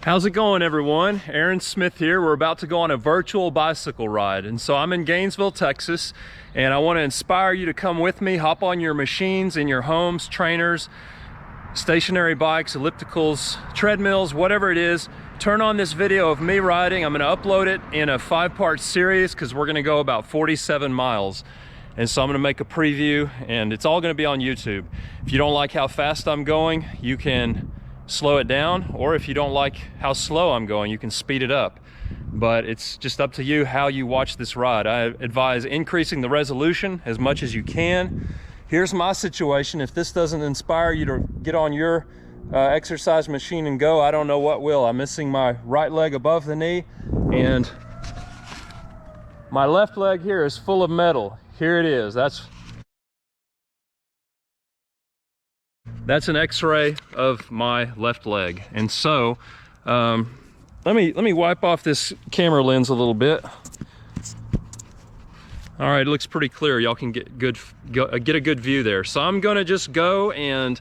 How's it going, everyone? Aaron Smith here. We're about to go on a virtual bicycle ride. And so I'm in Gainesville, Texas, and I want to inspire you to come with me. Hop on your machines in your homes, trainers, stationary bikes, ellipticals, treadmills, whatever it is. Turn on this video of me riding. I'm going to upload it in a 5-part series because we're going to go about 47 miles. And so I'm going to make a preview, and it's all going to be on YouTube. If you don't like how fast I'm going, you can slow it down, or if you don't like how slow I'm going, you can speed it up. But it's just up to you how you watch this ride. I advise increasing the resolution as much as you can. Here's my situation. If this doesn't inspire you to get on your exercise machine and go, I don't know what will. I'm missing my right leg above the knee, and my left leg here is full of metal. Here it is. That's an x-ray of my left leg. And so let me wipe off this camera lens a little bit. All right, it looks pretty clear. Y'all can get a good view there. So I'm gonna just go, and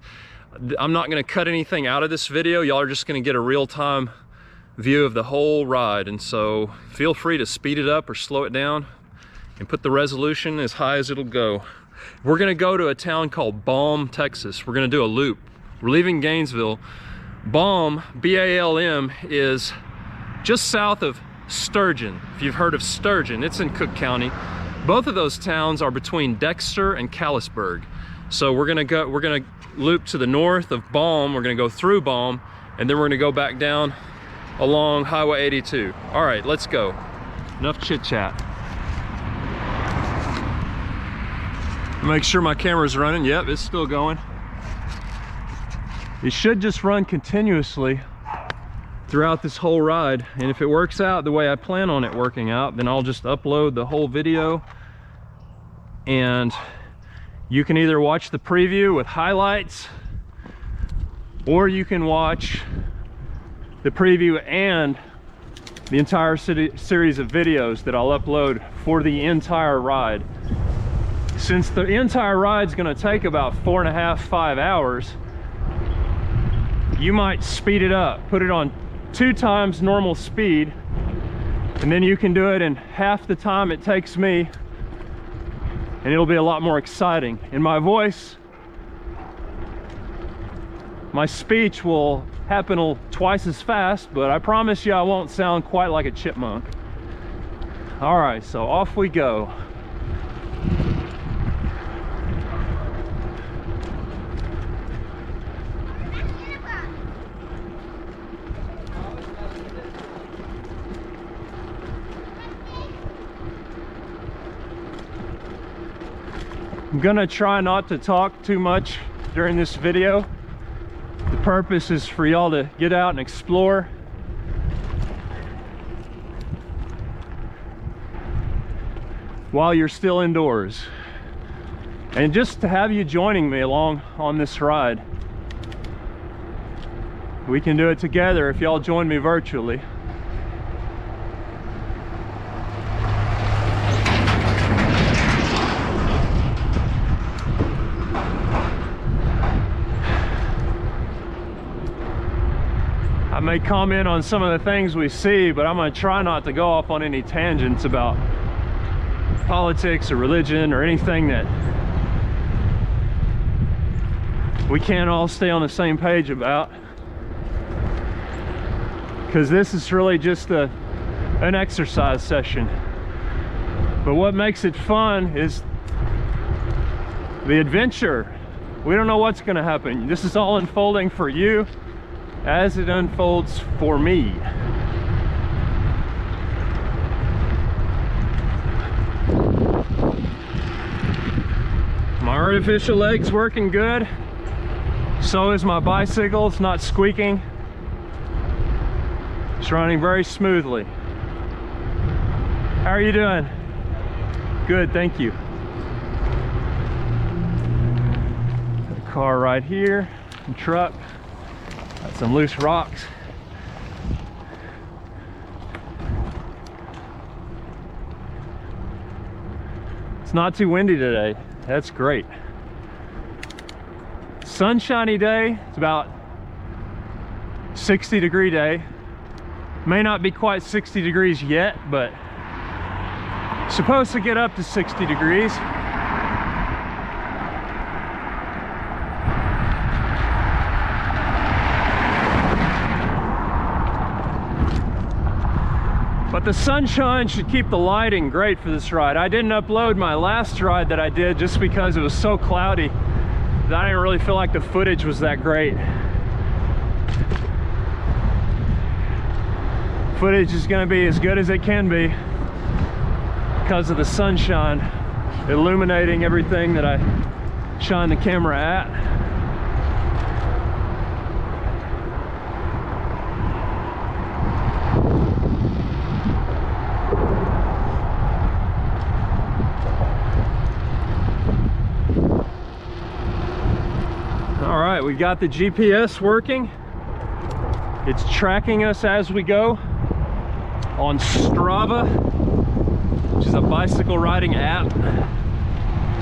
I'm not gonna cut anything out of this video. Y'all are just gonna get a real-time view of the whole ride. And so feel free to speed it up or slow it down and put the resolution as high as it'll go. We're gonna go to a town called Balm, Texas. We're gonna do a loop. We're leaving Gainesville. Balm, B-A-L-M, is just south of Sturgeon. If you've heard of Sturgeon, it's in Cook County. Both of those towns are between Dexter and Callisburg. So we're gonna loop to the north of Balm. We're gonna go through Balm, and then we're gonna go back down along Highway 82. All right, let's go. Enough chit chat. Make sure my camera's running. Yep, it's still going. It should just run continuously throughout this whole ride. And if it works out the way I plan on it working out, then I'll just upload the whole video. And you can either watch the preview with highlights, or you can watch the preview and the entire series of videos that I'll upload for the entire ride. Since the entire ride's gonna take about 4.5 to 5 hours, you might speed it up, put it on 2 times normal speed, and then you can do it in half the time it takes me, and it'll be a lot more exciting. And my voice, my speech will happen twice as fast, but I promise you I won't sound quite like a chipmunk. All right, so off we go. I'm gonna try not to talk too much during this video. The purpose is for y'all to get out and explore. While you're still indoors. And just to have you joining me along on this ride. We can do it together if y'all join me virtually. I may comment on some of the things we see, but I'm going to try not to go off on any tangents about politics or religion or anything that we can't all stay on the same page about, because this is really just an exercise session. But what makes it fun is the adventure. We don't know what's going to happen. This is all unfolding for you as it unfolds for me. My artificial leg's working good. So is my bicycle. It's not squeaking. It's running very smoothly. How are you doing? Good, thank you. Got a car right here, a truck. Got some loose rocks. It's not too windy today. That's great. Sunshiny day. It's about 60-degree day. May not be quite 60 degrees yet, but supposed to get up to 60 degrees. But the sunshine should keep the lighting great for this ride. I didn't upload my last ride that I did just because it was so cloudy that I didn't really feel like the footage was that great. Footage is going to be as good as it can be because of the sunshine illuminating everything that I shine the camera at. All right, we got the GPS working. It's tracking us as we go on Strava, which is a bicycle riding app.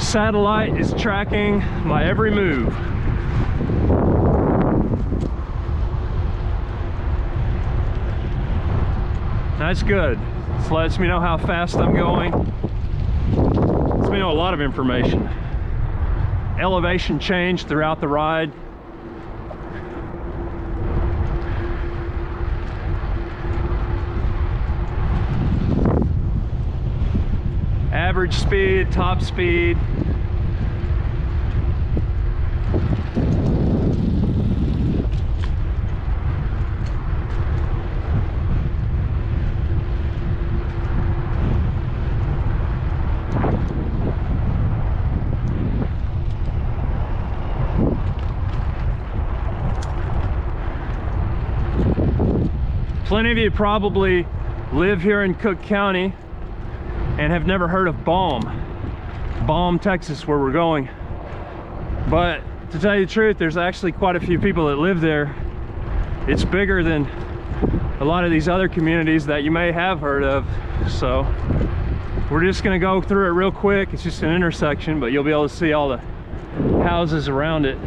Satellite is tracking my every move. That's good. This lets me know how fast I'm going. Lets me know a lot of information. Elevation change throughout the ride. Average speed, top speed. Plenty of you probably live here in Cook County and have never heard of Baum, Texas, where we're going. But to tell you the truth, there's actually quite a few people that live there. It's bigger than a lot of these other communities that you may have heard of. So we're just gonna go through it real quick. It's just an intersection, but you'll be able to see all the houses around it.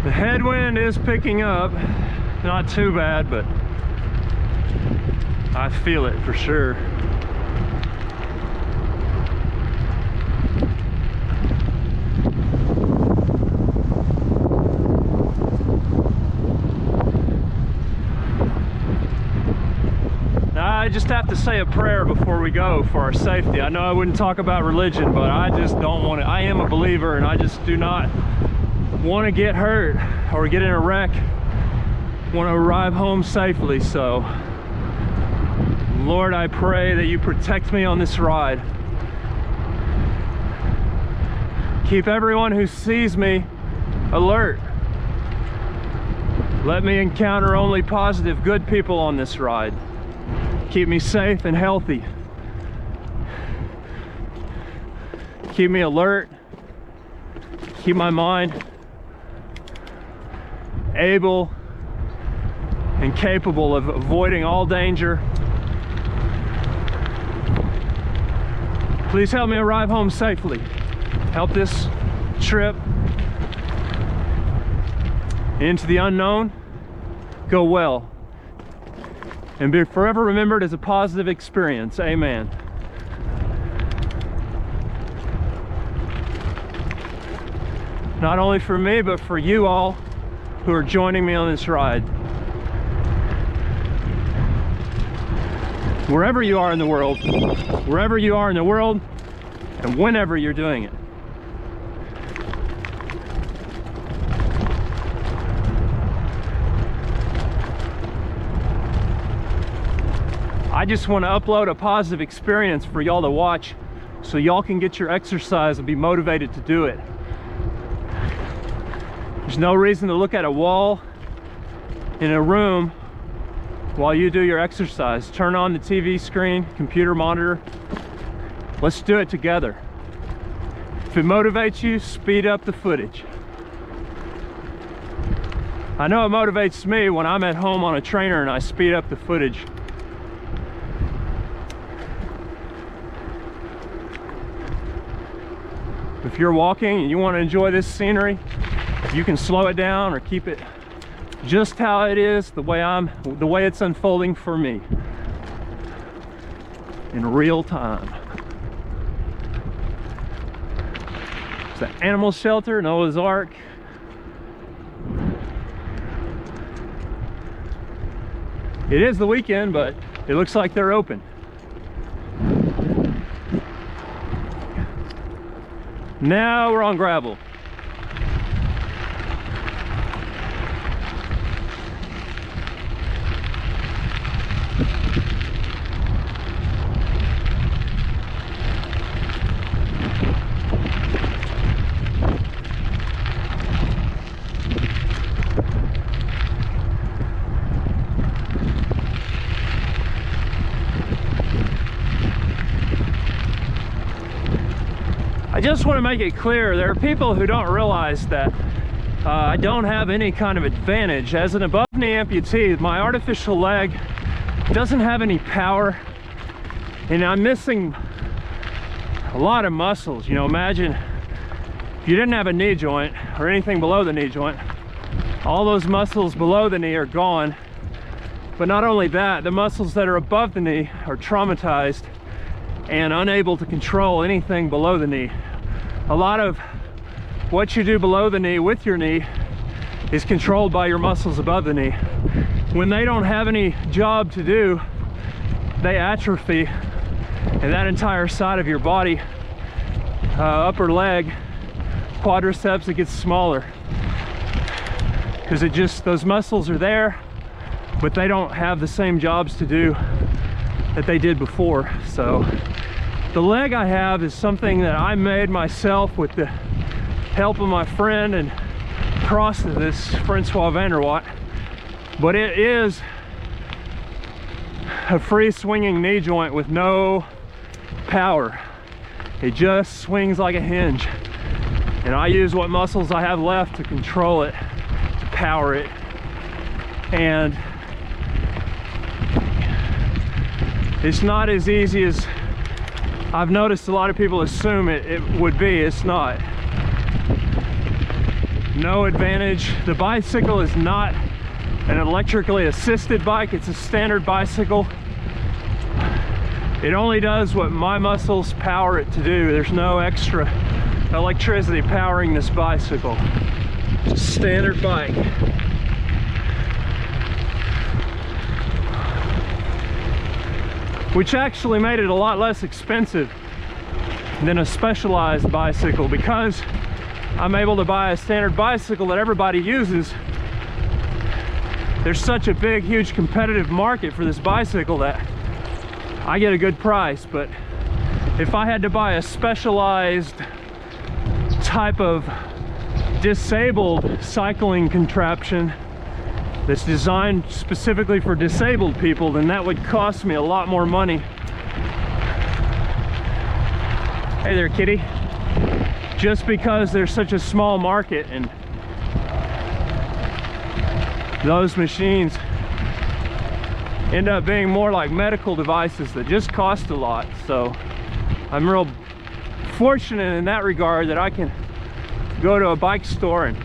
The headwind is picking up, not too bad, but I feel it for sure. I just have to say a prayer before we go for our safety. I know I wouldn't talk about religion, but I just don't want to. I am a believer, and I just do not want to get hurt or get in a wreck. Want to arrive home safely. So Lord, I pray that you protect me on this ride. Keep everyone who sees me alert. Let me encounter only positive, good people on this ride. Keep me safe and healthy. Keep me alert. Keep my mind able and capable of avoiding all danger. Please help me arrive home safely. Help this trip into the unknown go well and be forever remembered as a positive experience. Amen. Not only for me, but for you all who are joining me on this ride. Wherever you are in the world, and whenever you're doing it. I just want to upload a positive experience for y'all to watch so y'all can get your exercise and be motivated to do it. There's no reason to look at a wall in a room while you do your exercise. Turn on the TV screen, computer monitor. Let's do it together. If it motivates you, speed up the footage. I know it motivates me when I'm at home on a trainer and I speed up the footage. If you're walking and you want to enjoy this scenery, you can slow it down or keep it just how it is, the way it's unfolding for me in real time. It's the animal shelter, Noah's Ark. It is the weekend, but it looks like they're open. Now we're on gravel. I just want to make it clear, there are people who don't realize that I don't have any kind of advantage. As an above-knee amputee, my artificial leg doesn't have any power, and I'm missing a lot of muscles. You know, imagine if you didn't have a knee joint or anything below the knee joint, all those muscles below the knee are gone. But not only that, the muscles that are above the knee are traumatized and unable to control anything below the knee. A lot of what you do below the knee with your knee is controlled by your muscles above the knee. When they don't have any job to do, they atrophy, and that entire side of your body, upper leg, quadriceps, it gets smaller. Because those muscles are there, but they don't have the same jobs to do that they did before. So the leg I have is something that I made myself with the help of my friend and prosthetists, Francois Vanderwatt. But it is a free swinging knee joint with no power. It just swings like a hinge. And I use what muscles I have left to control it, to power it. And it's not as easy as I've noticed a lot of people assume it would be. It's not. No advantage. The bicycle is not an electrically assisted bike. It's a standard bicycle. It only does what my muscles power it to do. There's no extra electricity powering this bicycle. It's a standard bike. Which actually made it a lot less expensive than a specialized bicycle, because I'm able to buy a standard bicycle that everybody uses. There's such a big, huge competitive market for this bicycle that I get a good price. But if I had to buy a specialized type of disabled cycling contraption that's designed specifically for disabled people, then that would cost me a lot more money. Hey there, kitty. Just because there's such a small market, and those machines end up being more like medical devices that just cost a lot. So I'm real fortunate in that regard that I can go to a bike store and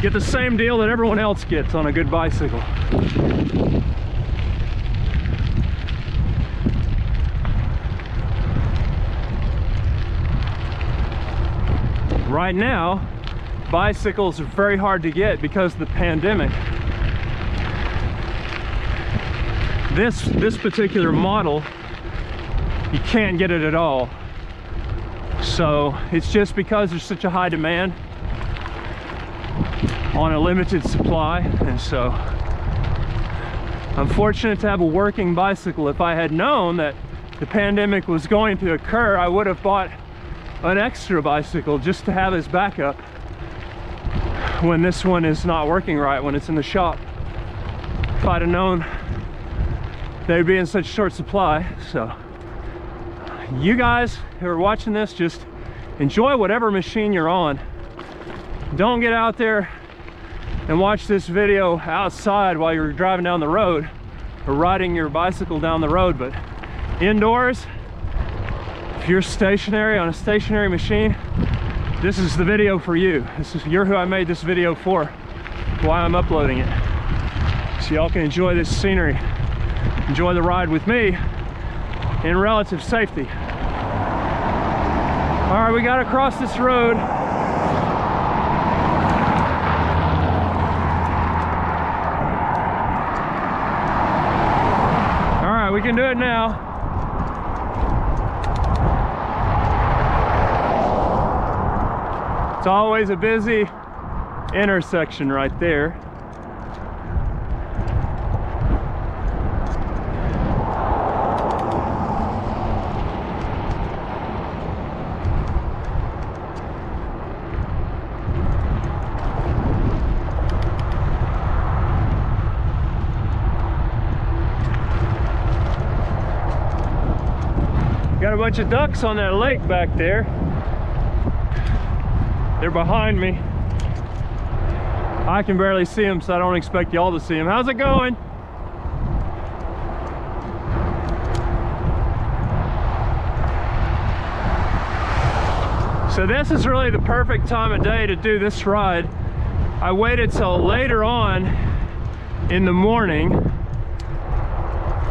get the same deal that everyone else gets on a good bicycle. Right now, bicycles are very hard to get because of the pandemic. This particular model, you can't get it at all. So it's just because there's such a high demand on a limited supply, and so I'm fortunate to have a working bicycle. If I had known that the pandemic was going to occur, I would have bought an extra bicycle just to have as backup when this one is not working right, when it's in the shop. If I'd have known they'd be in such short supply. So you guys who are watching this, just enjoy whatever machine you're on. Don't get out there and watch this video outside while you're driving down the road or riding your bicycle down the road, but indoors, if you're stationary on a stationary machine, this is the video for you. You're who I made this video for, why I'm uploading it, so y'all can enjoy this scenery, enjoy the ride with me in relative safety. All right, we got to cross this road. All right, we can do it now. It's always a busy intersection right there. Got a bunch of ducks on that lake back there. They're behind me. I can barely see them, so I don't expect y'all to see them. How's it going? So this is really the perfect time of day to do this ride. I waited till later on in the morning,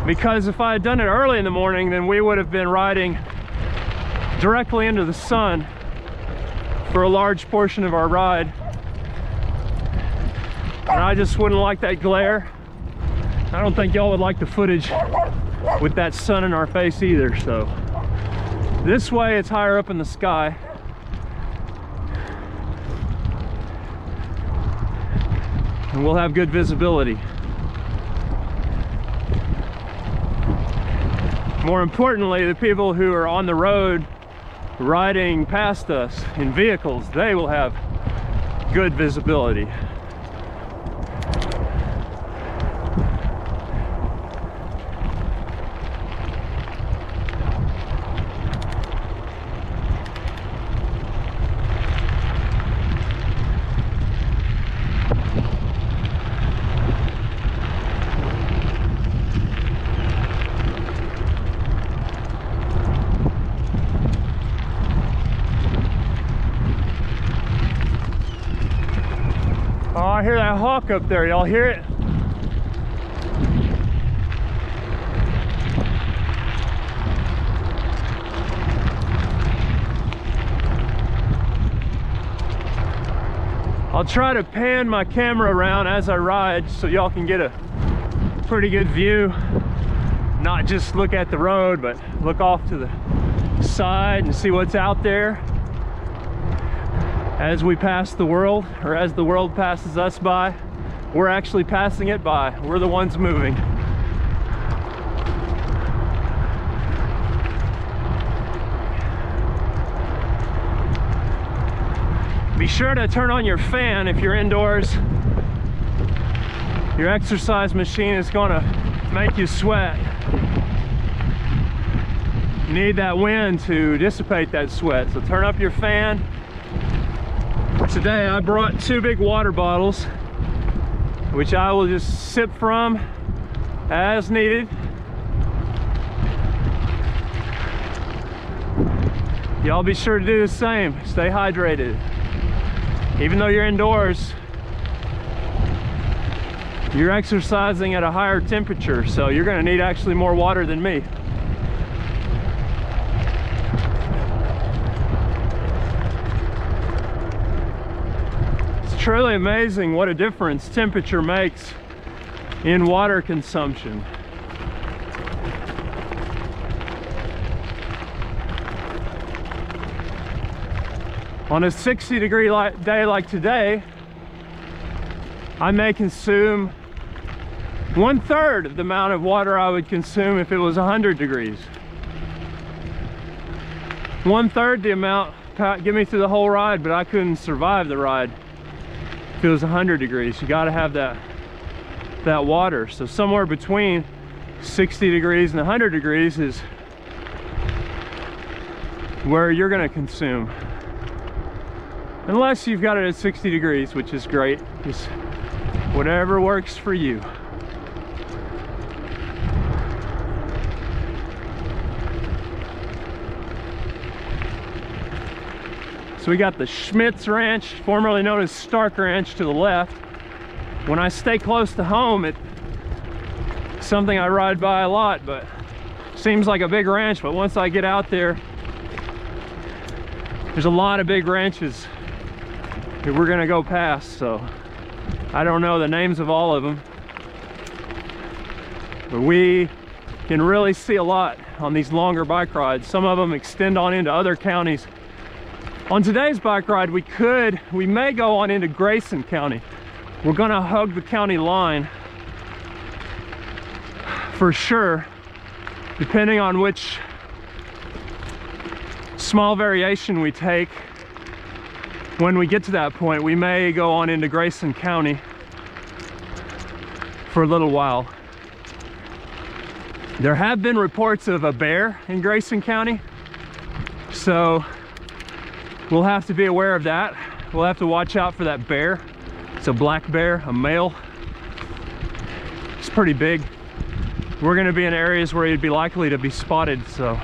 because if I had done it early in the morning, then we would have been riding directly into the sun for a large portion of our ride, and I just wouldn't like that glare. I don't think y'all would like the footage with that sun in our face either. So this way it's higher up in the sky, and we'll have good visibility. More importantly, the people who are on the road riding past us in vehicles, they will have good visibility. Oh, I hear that hawk up there. Y'all hear it? I'll try to pan my camera around as I ride so y'all can get a pretty good view. Not just look at the road, but look off to the side and see what's out there as we pass the world, or as the world passes us by. We're actually passing it by. We're the ones moving. Be sure to turn on your fan if you're indoors. Your exercise machine is going to make you sweat. You need that wind to dissipate that sweat, so turn up your fan. Today I brought 2 big water bottles, which I will just sip from as needed. Y'all be sure to do the same. Stay hydrated. Even though you're indoors, you're exercising at a higher temperature, so you're going to need actually more water than me. Truly amazing what a difference temperature makes in water consumption. On a 60-degree day like today, I may consume 1/3 of the amount of water I would consume if it was 100 degrees. 1/3 the amount get me through the whole ride, but I couldn't survive the ride if it was 100 degrees. You got to have that water. So somewhere between 60 degrees and 100 degrees is where you're going to consume. Unless you've got it at 60 degrees, which is great. Just whatever works for you. So we got the Schmitz Ranch, formerly known as Stark Ranch, to the left. When I stay close to home, it's something I ride by a lot, but seems like a big ranch. But once I get out there, there's a lot of big ranches that we're gonna go past. So I don't know the names of all of them, but we can really see a lot on these longer bike rides. Some of them extend on into other counties. On today's bike ride, we may go on into Grayson County. We're gonna hug the county line for sure, depending on which small variation we take. When we get to that point, we may go on into Grayson County for a little while. There have been reports of a bear in Grayson County, so we'll have to be aware of that. We'll have to watch out for that bear. It's a black bear, a male. It's pretty big. We're gonna be in areas where he'd be likely to be spotted, so.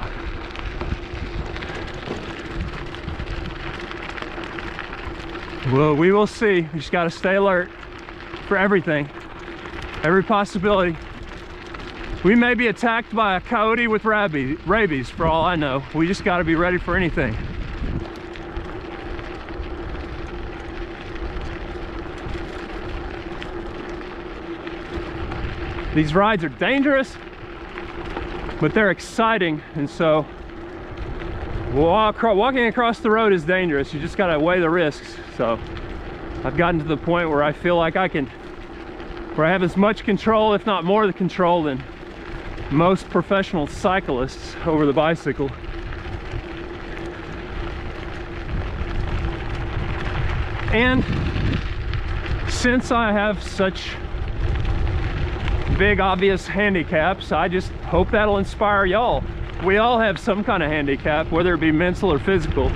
Well, we will see. We just gotta stay alert for everything, every possibility. We may be attacked by a coyote with rabies, for all I know. We just gotta be ready for anything. These rides are dangerous, but they're exciting, and so walking across the road is dangerous. You just gotta weigh the risks. So I've gotten to the point where I feel like I have as much control, if not more control, than most professional cyclists over the bicycle. And since I have such big obvious handicaps, I just hope that'll inspire y'all. We all have some kind of handicap, whether it be mental or physical.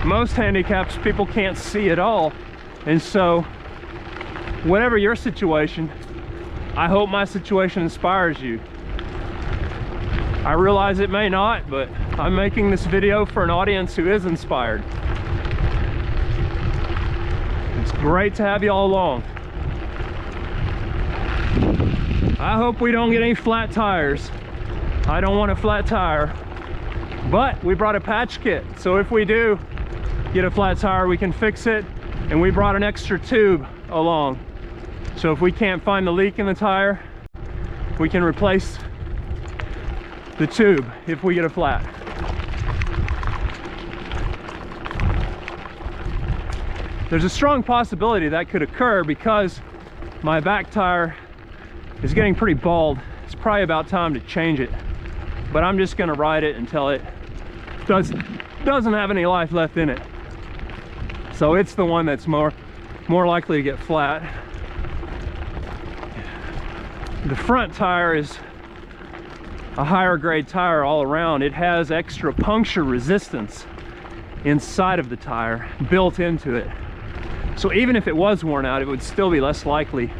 Most handicaps people can't see at all, and so whatever your situation, I hope my situation inspires you. I realize it may not, but I'm making this video for an audience who is inspired. It's great to have y'all along. I hope we don't get any flat tires. I don't want a flat tire, but we brought a patch kit, so if we do get a flat tire, we can fix it, and we brought an extra tube along. So if we can't find the leak in the tire, we can replace the tube if we get a flat. There's a strong possibility that could occur because my back tire is getting pretty bald. It's probably about time to change it, but I'm just gonna ride it until it doesn't have any life left in it. So it's the one that's more likely to get flat. The front tire is a higher grade tire all around. It has extra puncture resistance inside of the tire built into it. So even if it was worn out, it would still be less likely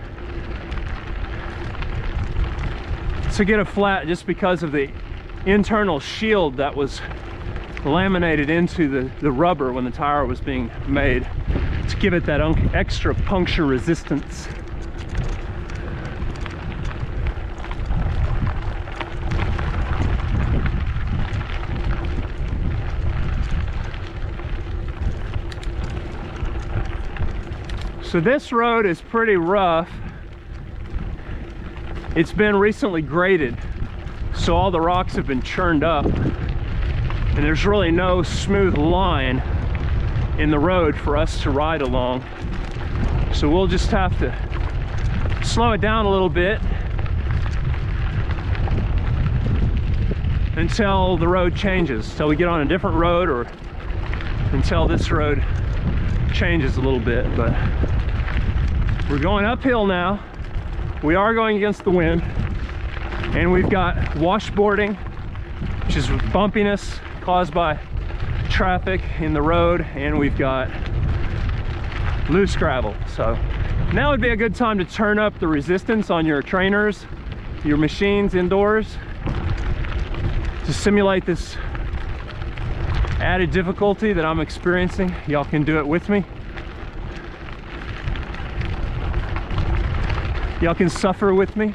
to get a flat, just because of the internal shield that was laminated into the rubber when the tire was being made to give it that extra puncture resistance. So this road is pretty rough. It's been recently graded, so all the rocks have been churned up, and there's really no smooth line in the road for us to ride along. So we'll just have to slow it down a little bit until the road changes, till we get on a different road, or until this road changes a little bit. But we're going uphill now. We are going against the wind, and we've got washboarding, which is bumpiness caused by traffic in the road, and we've got loose gravel. So now would be a good time to turn up the resistance on your trainers, your machines indoors, to simulate this added difficulty that I'm experiencing. Y'all can do it with me. Y'all can suffer with me.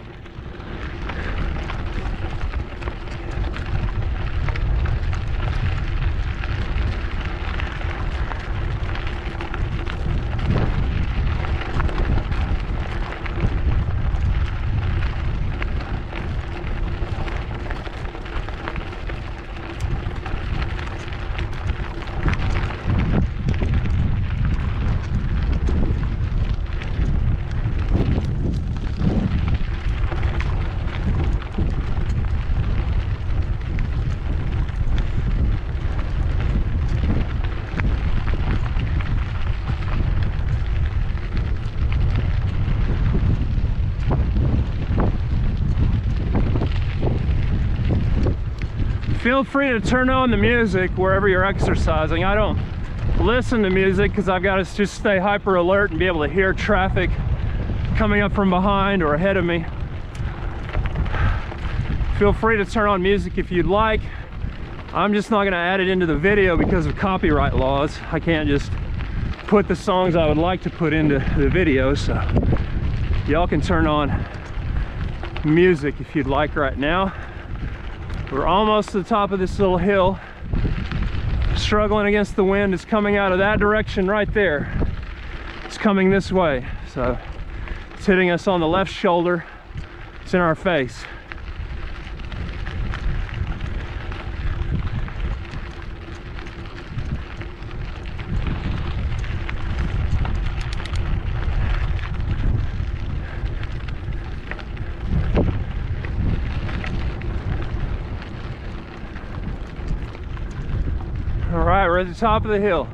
Feel free to turn on the music wherever you're exercising. I don't listen to music because I've got to just stay hyper alert and be able to hear traffic coming up from behind or ahead of me. Feel free to turn on music if you'd like. I'm just not going to add it into the video because of copyright laws. I can't just put the songs I would like to put into the video, so y'all can turn on music if you'd like right now. We're almost to the top of this little hill. Struggling against the wind. It's coming out of that direction right there. It's coming this way. So it's hitting us on the left shoulder. It's in our face. All right, we're at the top of the hill.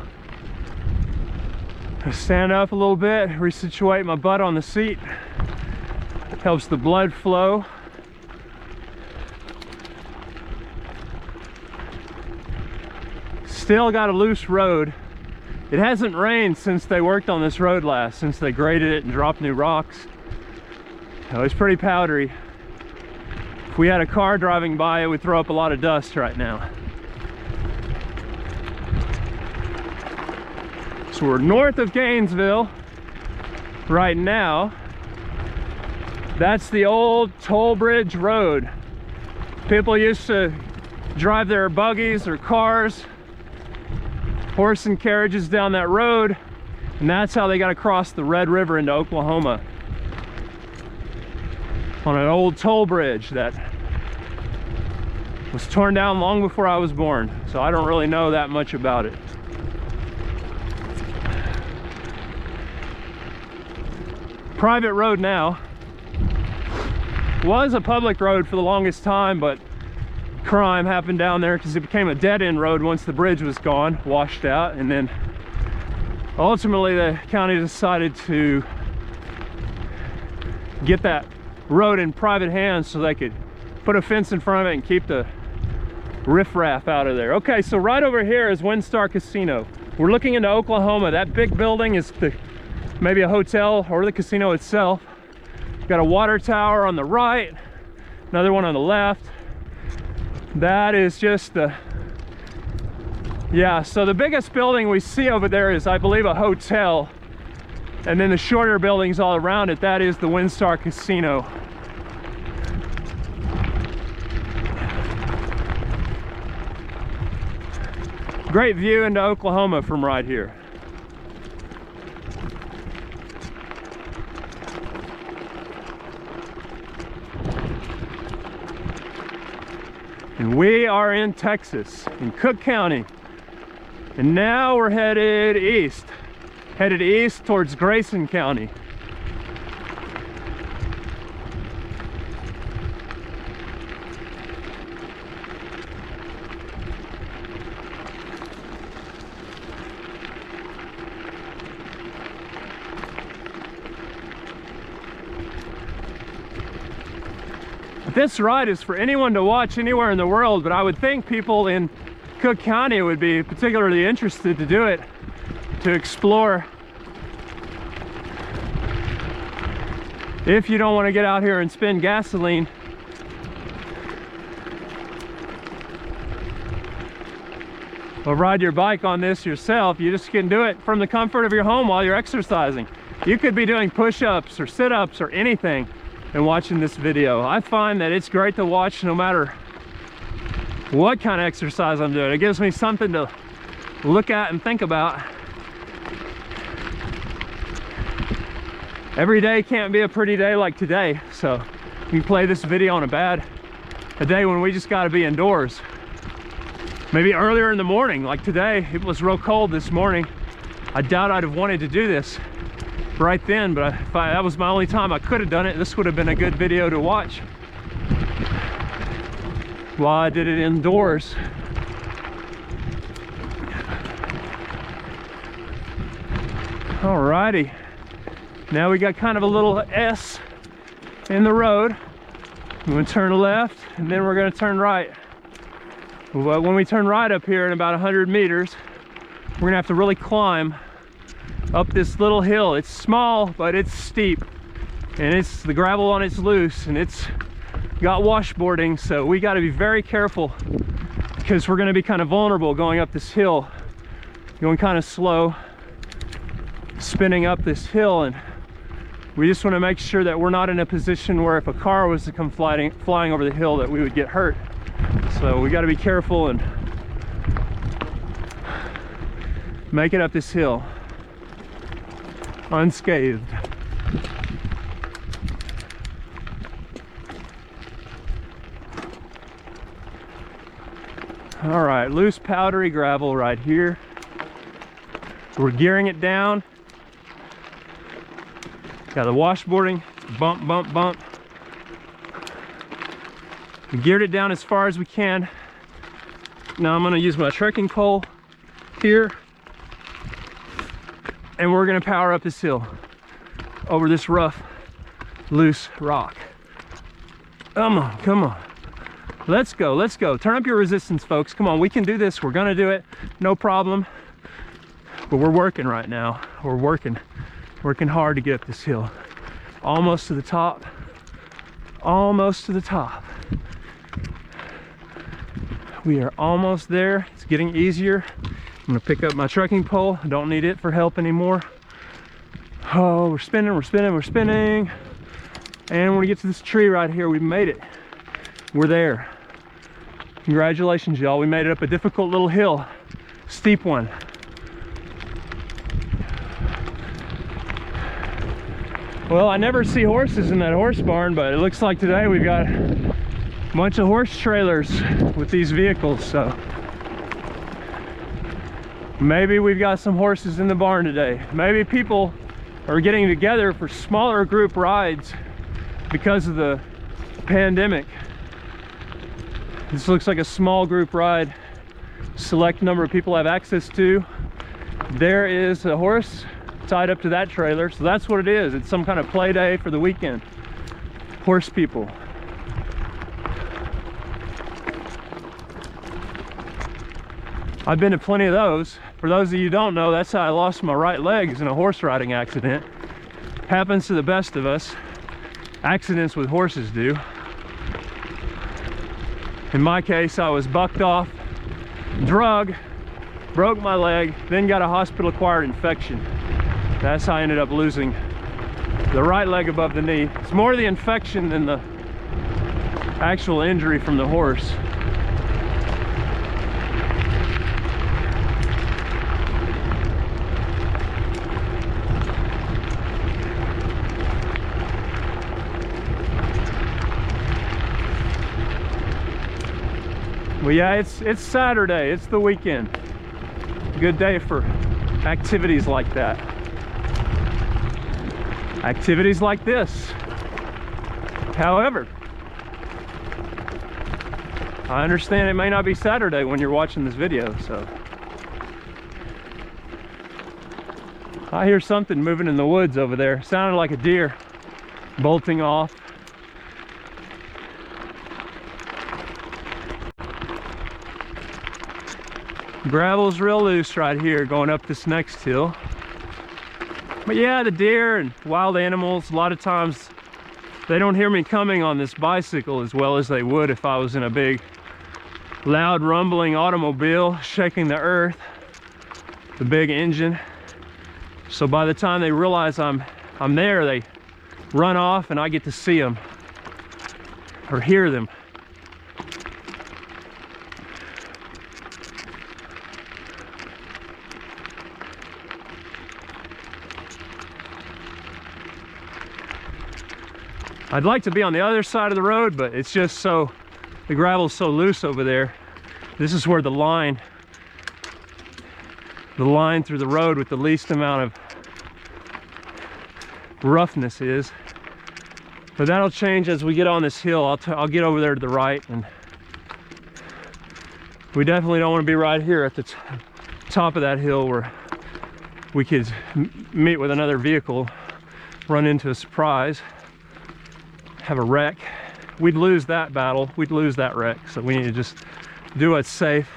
I stand up a little bit, resituate my butt on the seat. Helps the blood flow. Still got a loose road. It hasn't rained since they worked on this road last, since they graded it and dropped new rocks. So it's pretty powdery. If we had a car driving by, it would throw up a lot of dust right now. So we're north of Gainesville right now. That's the old toll bridge road. People used to drive their buggies or cars, horse and carriages down that road, and that's how they got across the Red River into Oklahoma, on an old toll bridge that was torn down long before I was born. So I don't really know that much about it. Private road now. Was a public road for the longest time, but crime happened down there because it became a dead-end road once the bridge was gone, washed out, and then ultimately the county decided to get that road in private hands so they could put a fence in front of it and keep the riffraff out of there. Okay, so right over here is WinStar Casino. We're looking into Oklahoma. That big building is maybe a hotel or the casino itself. Got a water tower on the right, another one on the left. That is just the, yeah, so the biggest building we see over there is, I believe, a hotel. And then the shorter buildings all around it, that is the WinStar Casino. Great view into Oklahoma from right here. And we are in Texas, in Cook County. And now we're headed east towards Grayson County. this ride is for anyone to watch anywhere in the world, but I would think people in Cook County would be particularly interested to do it, to explore. If you don't want to get out here and spend gasoline, or ride your bike on this yourself, you just can do it from the comfort of your home while you're exercising. You could be doing push-ups or sit-ups or anything and watching this video. I find that it's great to watch no matter what kind of exercise I'm doing. It gives me something to look at and think about. Every day can't be a pretty day like today, so we play this video on a day when we just got to be indoors. Maybe earlier in the morning, like today. It was real cold this morning. I doubt I'd have wanted to do this right then, but if that was my only time I could have done it, this would have been a good video to watch while I did it indoors. Alrighty, now we got kind of a little S in the road. We're going to turn left and then we're going to turn right. But when we turn right up here in about 100 meters, we're going to have to really climb up this little hill. It's small, but it's steep, and it's the gravel on it's loose, and it's got washboarding, so we got to be very careful because we're going to be kind of vulnerable going up this hill, going kind of slow, spinning up this hill, and we just want to make sure that we're not in a position where if a car was to come flying over the hill that we would get hurt. So we got to be careful and make it up this hill unscathed. All right, loose powdery gravel right here. We're gearing it down. Got the washboarding, bump, bump, bump. We geared it down as far as we can. Now I'm gonna use my trekking pole here, and we're gonna power up this hill over this rough, loose rock. Come on, come on. Let's go, let's go. Turn up your resistance, folks. Come on, we can do this. We're gonna do it, no problem. But we're working right now. We're working hard to get up this hill. Almost to the top, almost to the top. We are almost there. It's getting easier. I'm gonna pick up my trekking pole. I don't need it for help anymore. Oh, we're spinning, we're spinning, we're spinning. And when we get to this tree right here, we made it. We're there. Congratulations, y'all. We made it up a difficult little hill, steep one. Well, I never see horses in that horse barn, but it looks like today we've got a bunch of horse trailers with these vehicles, so maybe we've got some horses in the barn today. Maybe people are getting together for smaller group rides because of the pandemic. This looks like a small group ride. Select number of people have access to. There is a horse tied up to that trailer, so that's what it is. It's some kind of play day for the weekend. Horse people. I've been to plenty of those. For those of you who don't know, that's how I lost my right leg in a horse riding accident. Happens to the best of us. Accidents with horses do. In my case, I was bucked off, drug, broke my leg, then got a hospital-acquired infection. That's how I ended up losing the right leg above the knee. It's more the infection than the actual injury from the horse. Well, yeah, it's Saturday. It's the weekend. Good day for activities like that. Activities like this. However, I understand it may not be Saturday when you're watching this video, so. I hear something moving in the woods over there. Sounded like a deer bolting off. Gravel's real loose right here going up this next hill. But yeah, the deer and wild animals, a lot of times they don't hear me coming on this bicycle as well as they would if I was in a big, loud, rumbling automobile shaking the earth, the big engine. So by the time they realize I'm there, they run off and I get to see them or hear them. I'd like to be on the other side of the road, but it's just so, the gravel's so loose over there. This is where the line through the road with the least amount of roughness is. But that'll change as we get on this hill. I'll get over there to the right, and we definitely don't want to be right here at the top of that hill where we could meet with another vehicle, run into a surprise, have a wreck. We'd lose that battle, we'd lose that wreck. So we need to just do what's safe,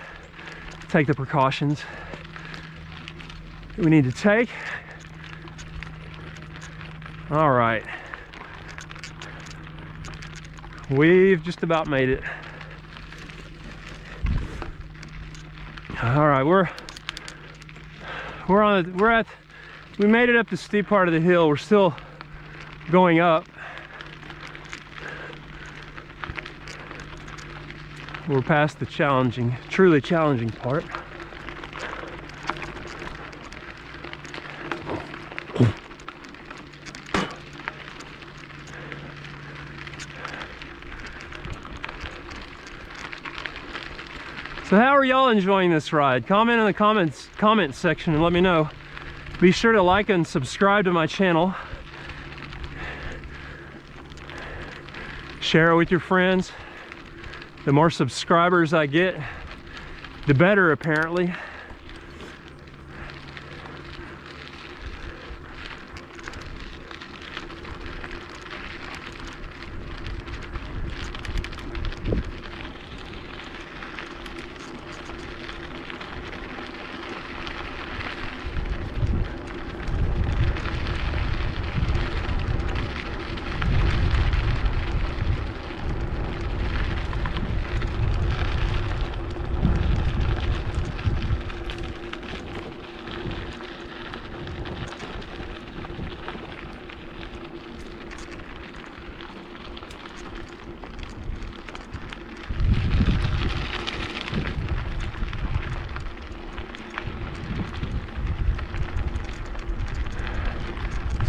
take the precautions we need to take. All right, we've just about made it. All right, we made it up the steep part of the hill. We're still going up. We're past the challenging, truly challenging part. So how are y'all enjoying this ride? Comment in the comment section and let me know. Be sure to like and subscribe to my channel. Share it with your friends. The more subscribers I get, the better, apparently.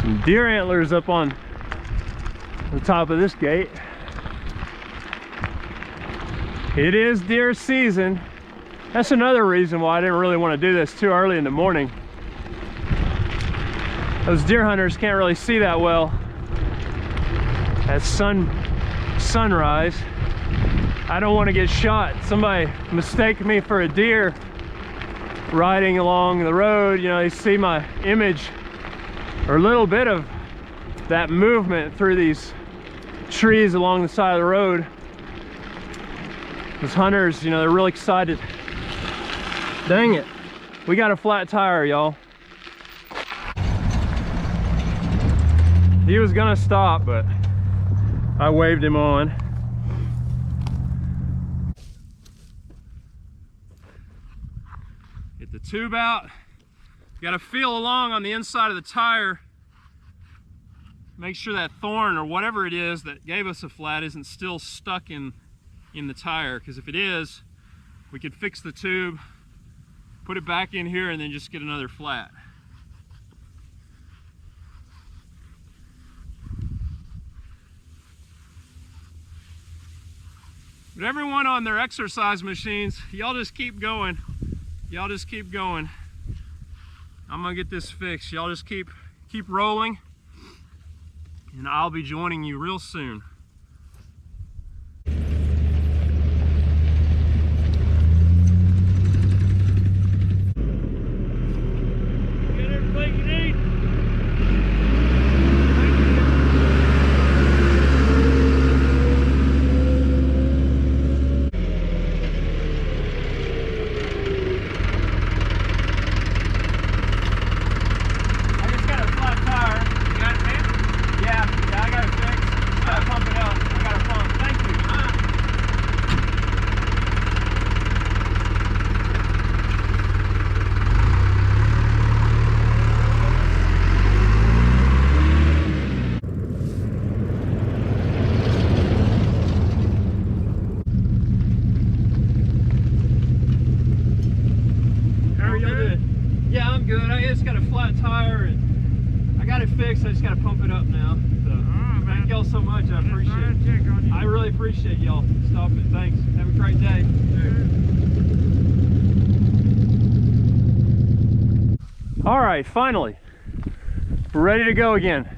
Some deer antlers up on the top of this gate. It is deer season. That's another reason why I didn't really want to do this too early in the morning. Those deer hunters can't really see that well at sunrise. I don't want to get shot. Somebody mistake me for a deer riding along the road. You know, they see my image or a little bit of that movement through these trees along the side of the road. Those hunters, you know, they're really excited. Dang it, we got a flat tire, y'all. He was gonna stop, but I waved him on. Get the tube out. You gotta feel along on the inside of the tire. Make sure that thorn or whatever it is that gave us a flat isn't still stuck in the tire, because if it is, we could fix the tube, put it back in here, and then just get another flat. But everyone on their exercise machines, y'all just keep going. Y'all just keep going. I'm gonna get this fixed. Y'all just keep rolling, and I'll be joining you real soon. got it fixed. I just got to pump it up now. So, thank y'all so much. I appreciate it. I really appreciate y'all stopping. Thanks. Have a great day. All right, finally, we're ready to go again.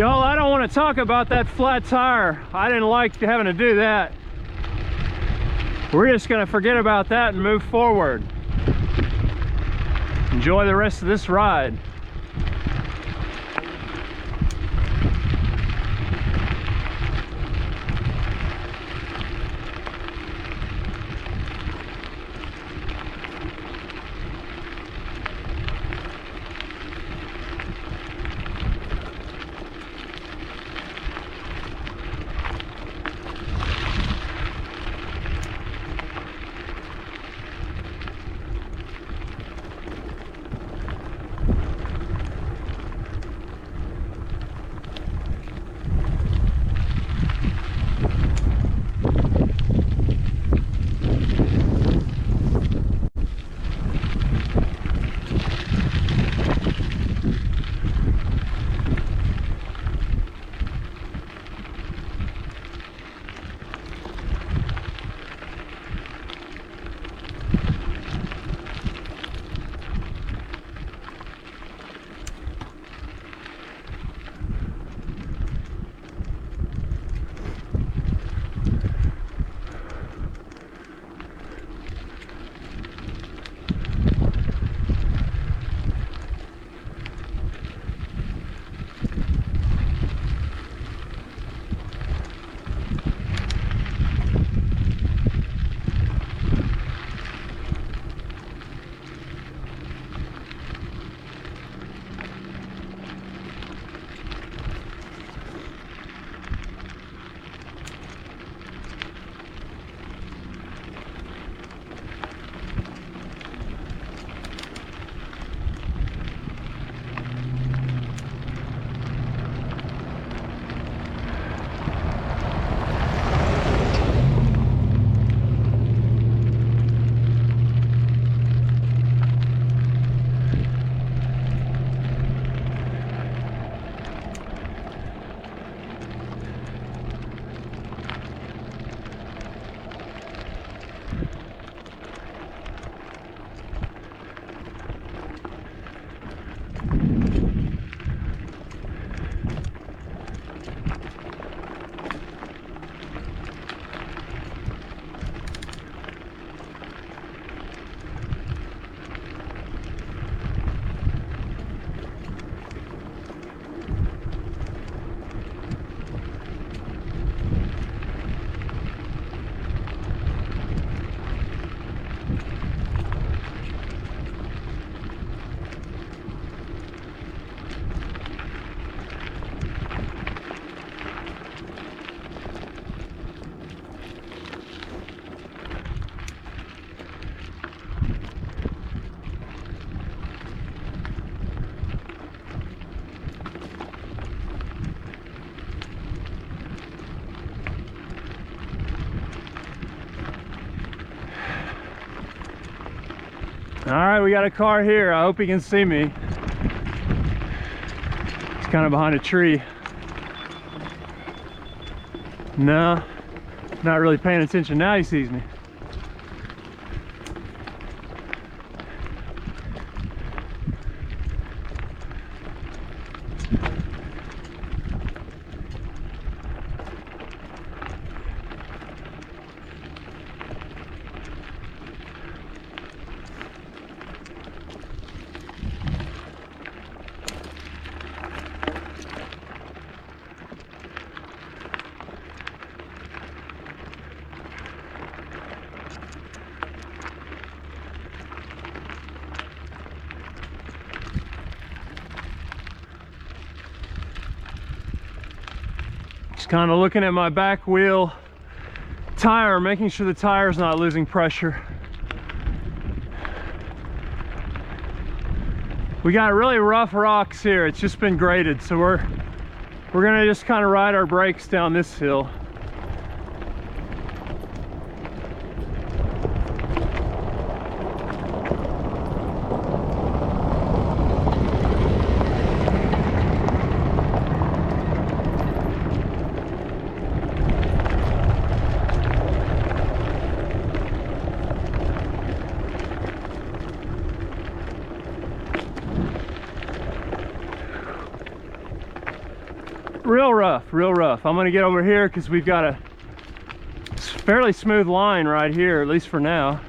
Y'all, I don't want to talk about that flat tire. I didn't like having to do that. We're just going to forget about that and move forward. Enjoy the rest of this ride. All right, we got a car here. I hope he can see me. It's kind of behind a tree. No, not really paying attention. Now he sees me. Just kind of looking at my back wheel tire, making sure the tire's not losing pressure. We got really rough rocks here. It's just been graded, so we're gonna just kind of ride our brakes down this hill. Real rough, real rough. I'm gonna get over here because we've got a fairly smooth line right here, at least for now.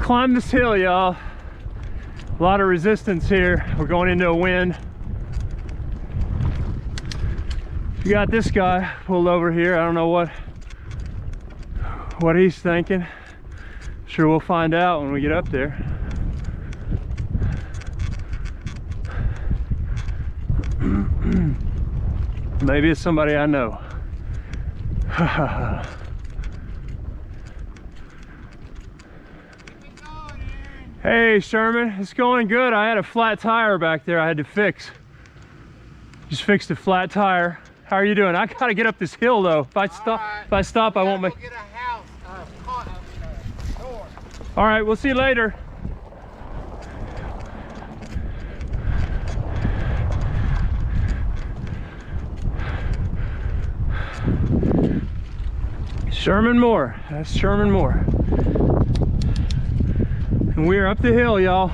Climb this hill, y'all. A lot of resistance here. We're going into a wind. You got this guy pulled over here. I don't know what he's thinking. Sure, we'll find out when we get up there. Maybe it's somebody I know. Hey Sherman, it's going good. I had a flat tire back there I had to fix. Just fixed a flat tire. How are you doing? I gotta get up this hill though. If I stop, I won't make. Get a house, door. All right, we'll see you later. Sherman Moore. That's Sherman Moore. And we're up the hill, y'all.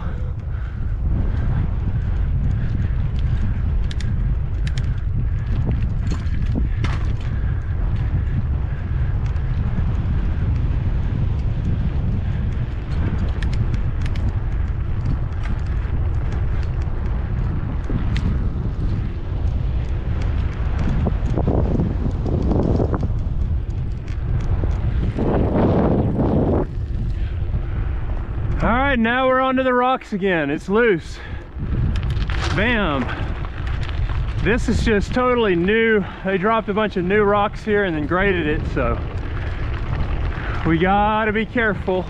All right, now we're onto the rocks again. It's loose. Bam. This is just totally new. They dropped a bunch of new rocks here and then graded it, so we gotta be careful.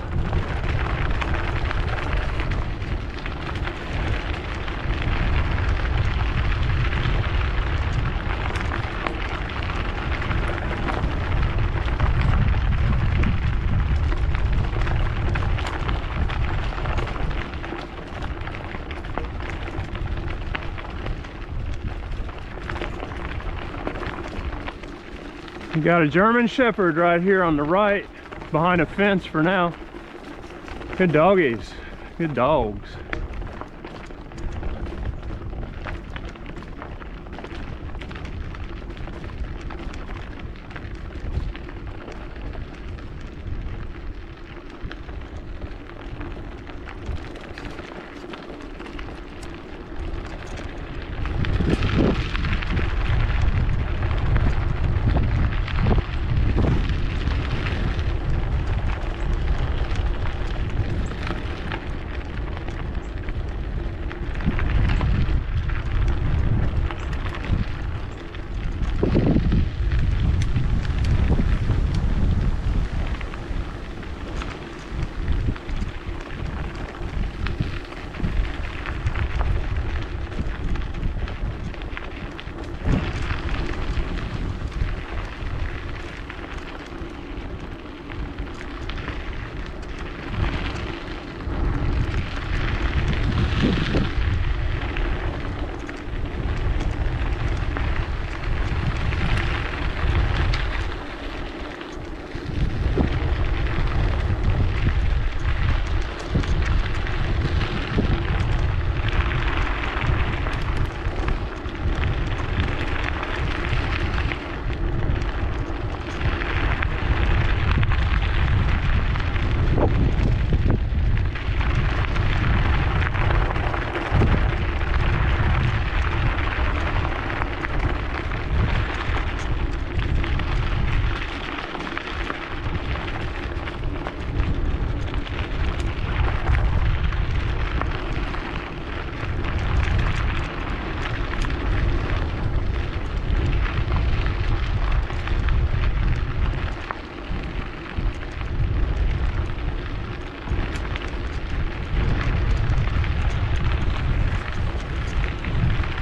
You got a German Shepherd right here on the right, behind a fence for now. Good doggies, good dogs.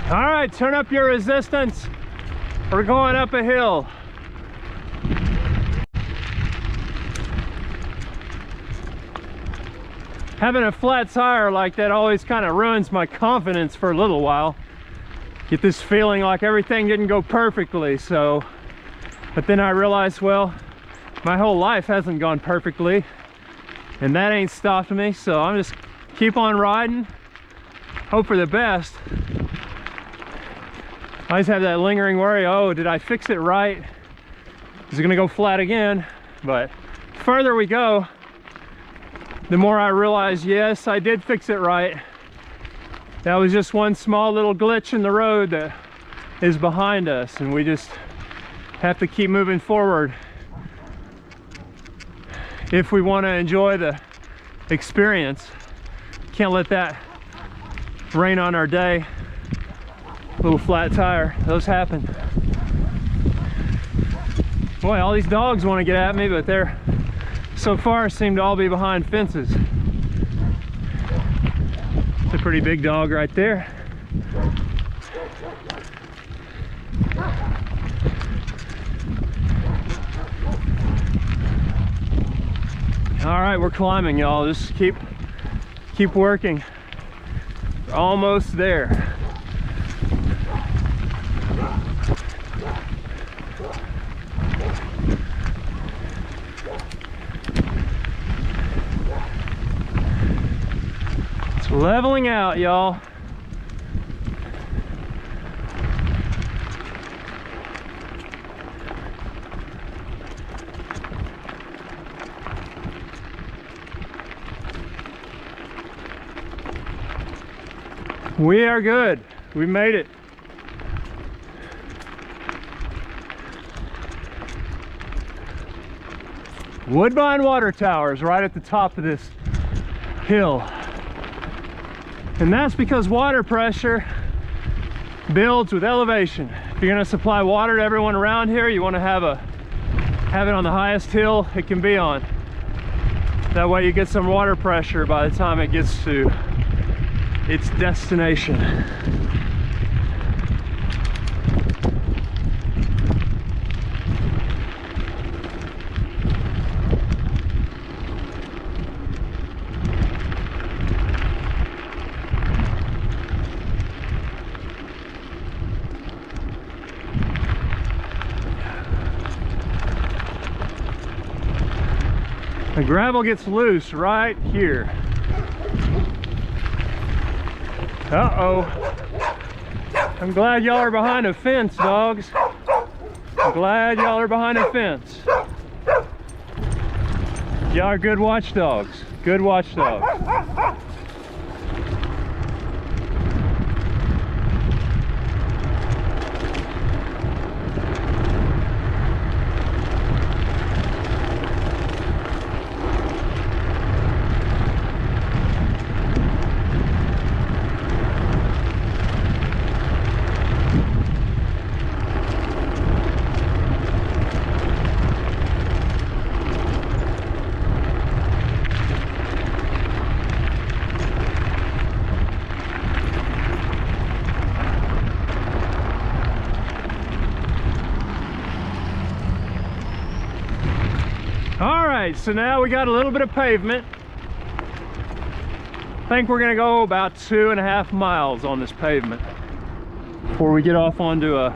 All right, turn up your resistance. We're going up a hill. Having a flat tire like that always kind of ruins my confidence for a little while. Get this feeling like everything didn't go perfectly, so. But then I realized, well, my whole life hasn't gone perfectly, and that ain't stopped me, so I'm just keep on riding, hope for the best. I always have that lingering worry, oh, did I fix it right? Is it gonna go flat again? But the further we go, the more I realize, yes, I did fix it right. That was just one small little glitch in the road that is behind us, and we just have to keep moving forward if we want to enjoy the experience. Can't let that rain on our day. Little flat tire, those happen. Boy, all these dogs want to get at me, but they're so far seem to all be behind fences. It's a pretty big dog right there. All right, we're climbing, y'all. Just keep working. We're almost there. Leveling out, y'all. We are good. We made it. Woodbine Water Tower is right at the top of this hill. And that's because water pressure builds with elevation. If you're gonna supply water to everyone around here, you wanna have it on the highest hill it can be on. That way you get some water pressure by the time it gets to its destination. The gravel gets loose right here. Uh-oh. I'm glad y'all are behind a fence, dogs. I'm glad y'all are behind a fence. Y'all are good watchdogs. Good watchdogs. So now we got a little bit of pavement. I think we're gonna go about 2.5 miles on this pavement before we get off onto a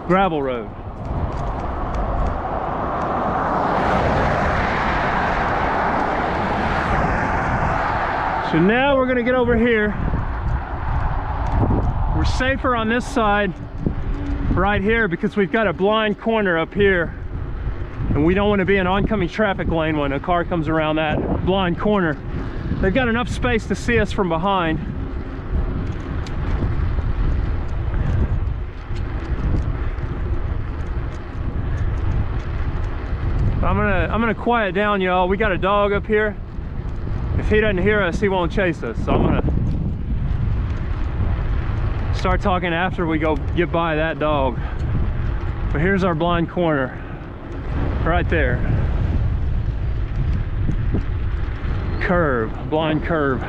gravel road. So now we're gonna get over here. We're safer on this side right here because we've got a blind corner up here. And we don't want to be in oncoming traffic lane when a car comes around that blind corner. They've got enough space to see us from behind. I'm gonna quiet down, y'all. We got a dog up here. If he doesn't hear us, he won't chase us. So I'm gonna start talking after we go get by that dog. But here's our blind corner. Right there. Curve, blind curve.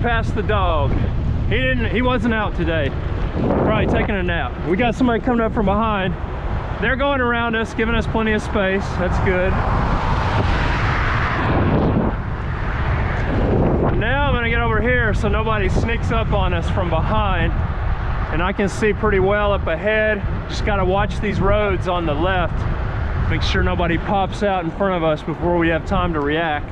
Past the dog. He wasn't out today. Probably taking a nap. We got somebody coming up from behind. They're going around us, giving us plenty of space. That's good. Now I'm gonna get over here so nobody sneaks up on us from behind. And I can see pretty well up ahead. Just gotta watch these roads on the left. Make sure nobody pops out in front of us before we have time to react.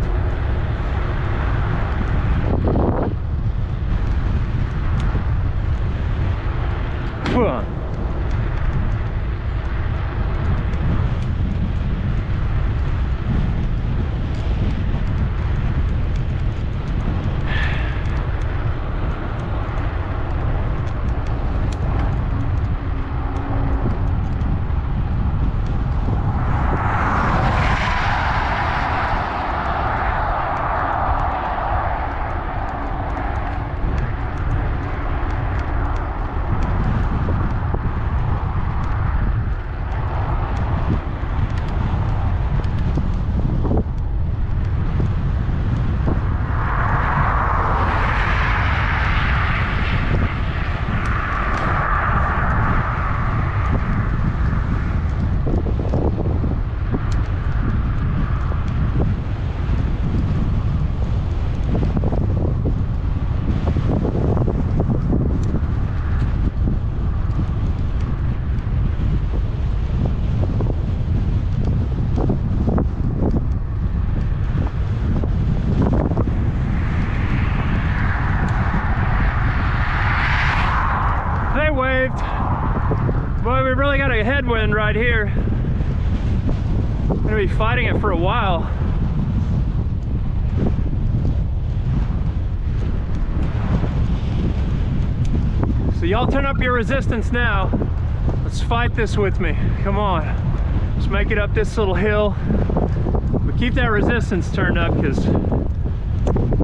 Boy, we've really got a headwind right here. We're gonna be fighting it for a while. So y'all turn up your resistance now. Let's fight this with me. Come on. Let's make it up this little hill. But keep that resistance turned up because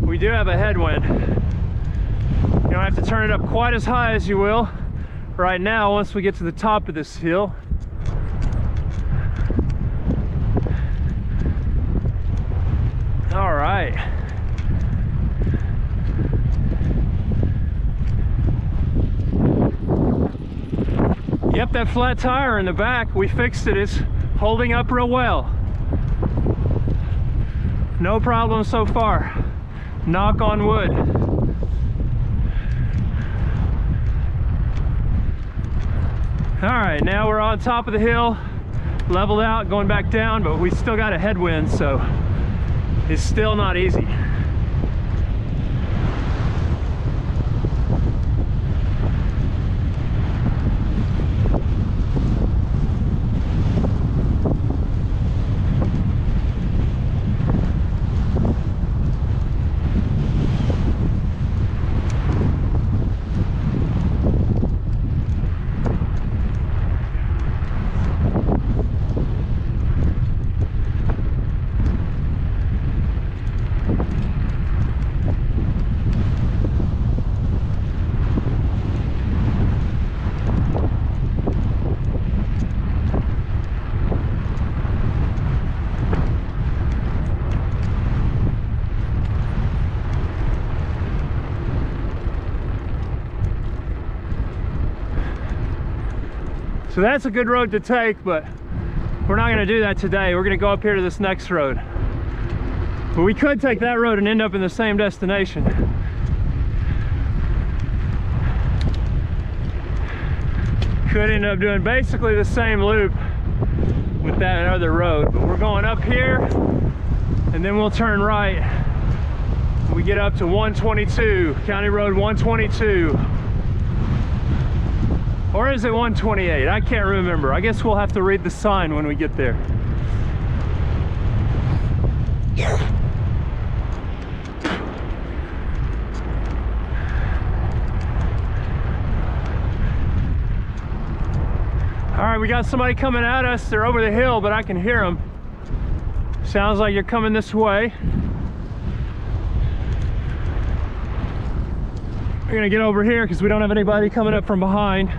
we do have a headwind. You don't have to turn it up quite as high as you will right now once we get to the top of this hill. All right. Yep, that flat tire in the back, we fixed it. It's holding up real well. No problem so far. Knock on wood. All right, now we're on top of the hill, leveled out, going back down, but we still got a headwind, so it's still not easy. So that's a good road to take, but we're not going to do that today. We're going to go up here to this next road. But we could take that road and end up in the same destination. Could end up doing basically the same loop with that other road. But we're going up here, and then we'll turn right. We get up to 122, County Road 122. Or is it 128? I can't remember. I guess we'll have to read the sign when we get there. All right, we got somebody coming at us. They're over the hill, but I can hear them. Sounds like you're coming this way. We're gonna get over here because we don't have anybody coming up from behind.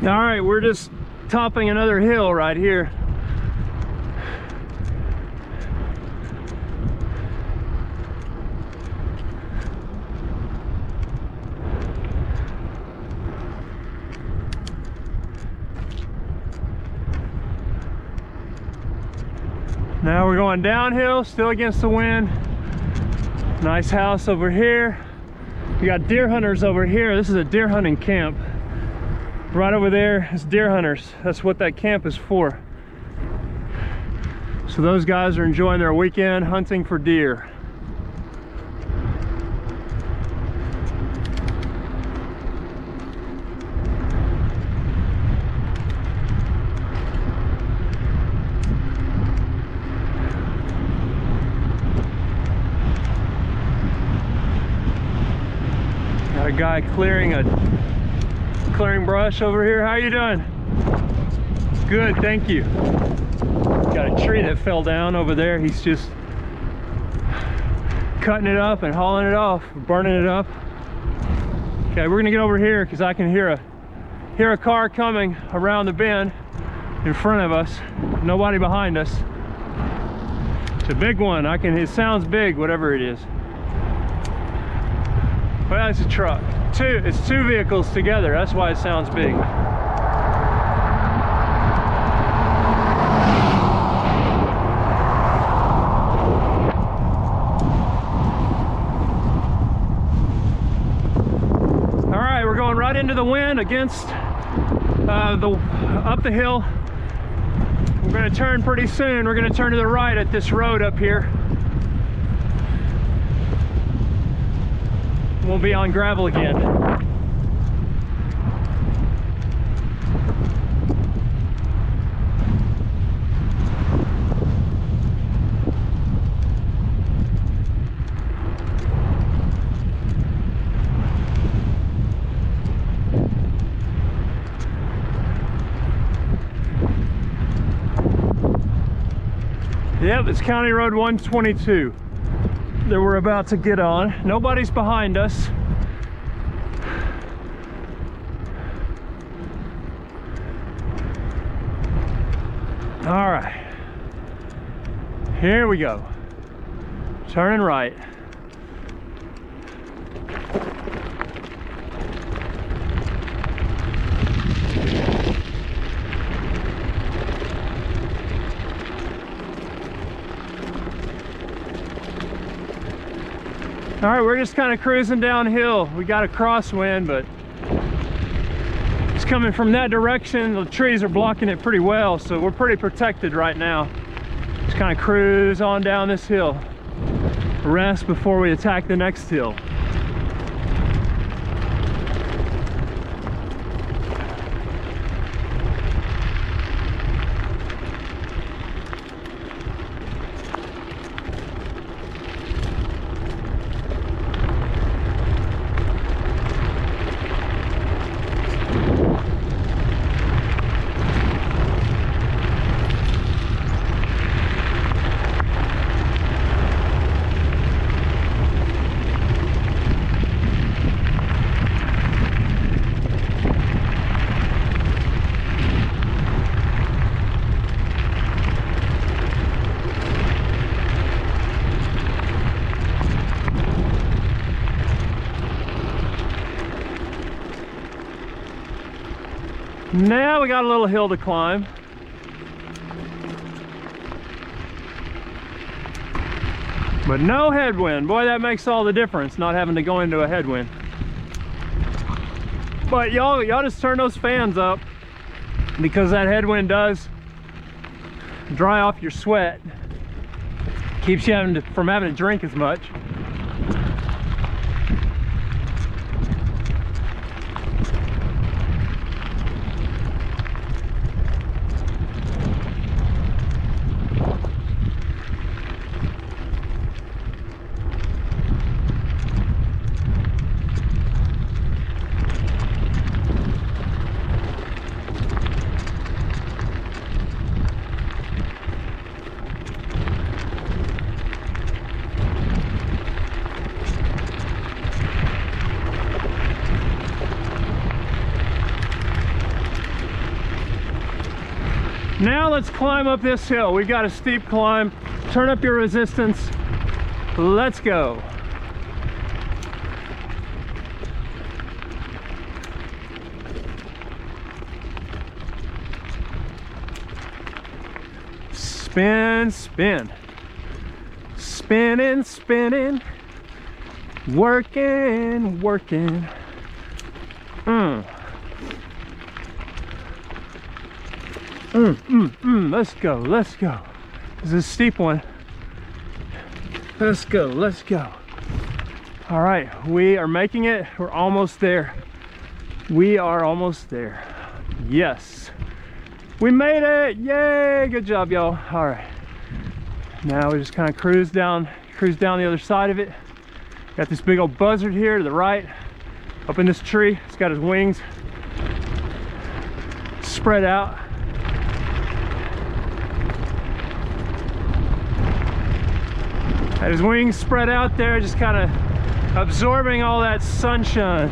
All right, we're just topping another hill right here. Now we're going downhill, still against the wind. Nice house over here. We got deer hunters over here. This is a deer hunting camp. Right over there is deer hunters. That's what that camp is for. So those guys are enjoying their weekend hunting for deer. Got a guy clearing brush over here. How you doing? Good, thank you. Got a tree that fell down over there. He's just cutting it up and hauling it off, burning it up. Okay, we're gonna get over here because I can hear a car coming around the bend in front of us. Nobody behind us. It's a big one. It sounds big, whatever it is. Well, it's a truck. It's two vehicles together. That's why it sounds big. Right into the wind against up the hill. We're going to turn pretty soon. We're going to turn to the right at this road up here. We'll be on gravel again. Yep, it's County Road 122 that we're about to get on. Nobody's behind us. All right, here we go. Turning right. All right, we're just kind of cruising downhill. We got a crosswind, but it's coming from that direction. The trees are blocking it pretty well, so we're pretty protected right now. Just kind of cruise on down this hill. Rest before we attack the next hill. Now we got a little hill to climb. But no headwind. Boy, that makes all the difference, not having to go into a headwind. But y'all just turn those fans up, because that headwind does dry off your sweat. Keeps you from having to drink as much. Now let's climb up this hill. We've got a steep climb. Turn up your resistance. Let's go. Spin, spin. Spinning, spinning. Working, working. Let's go, let's go. This is a steep one. Let's go, let's go. All right, we are making it. We're almost there. We are almost there. Yes, we made it. Yay, good job, y'all. All right, now we just kind of cruise down the other side of it. Got this big old buzzard here to the right, up in this tree. It's got his wings spread out. Had his wings spread out there, just kind of absorbing all that sunshine.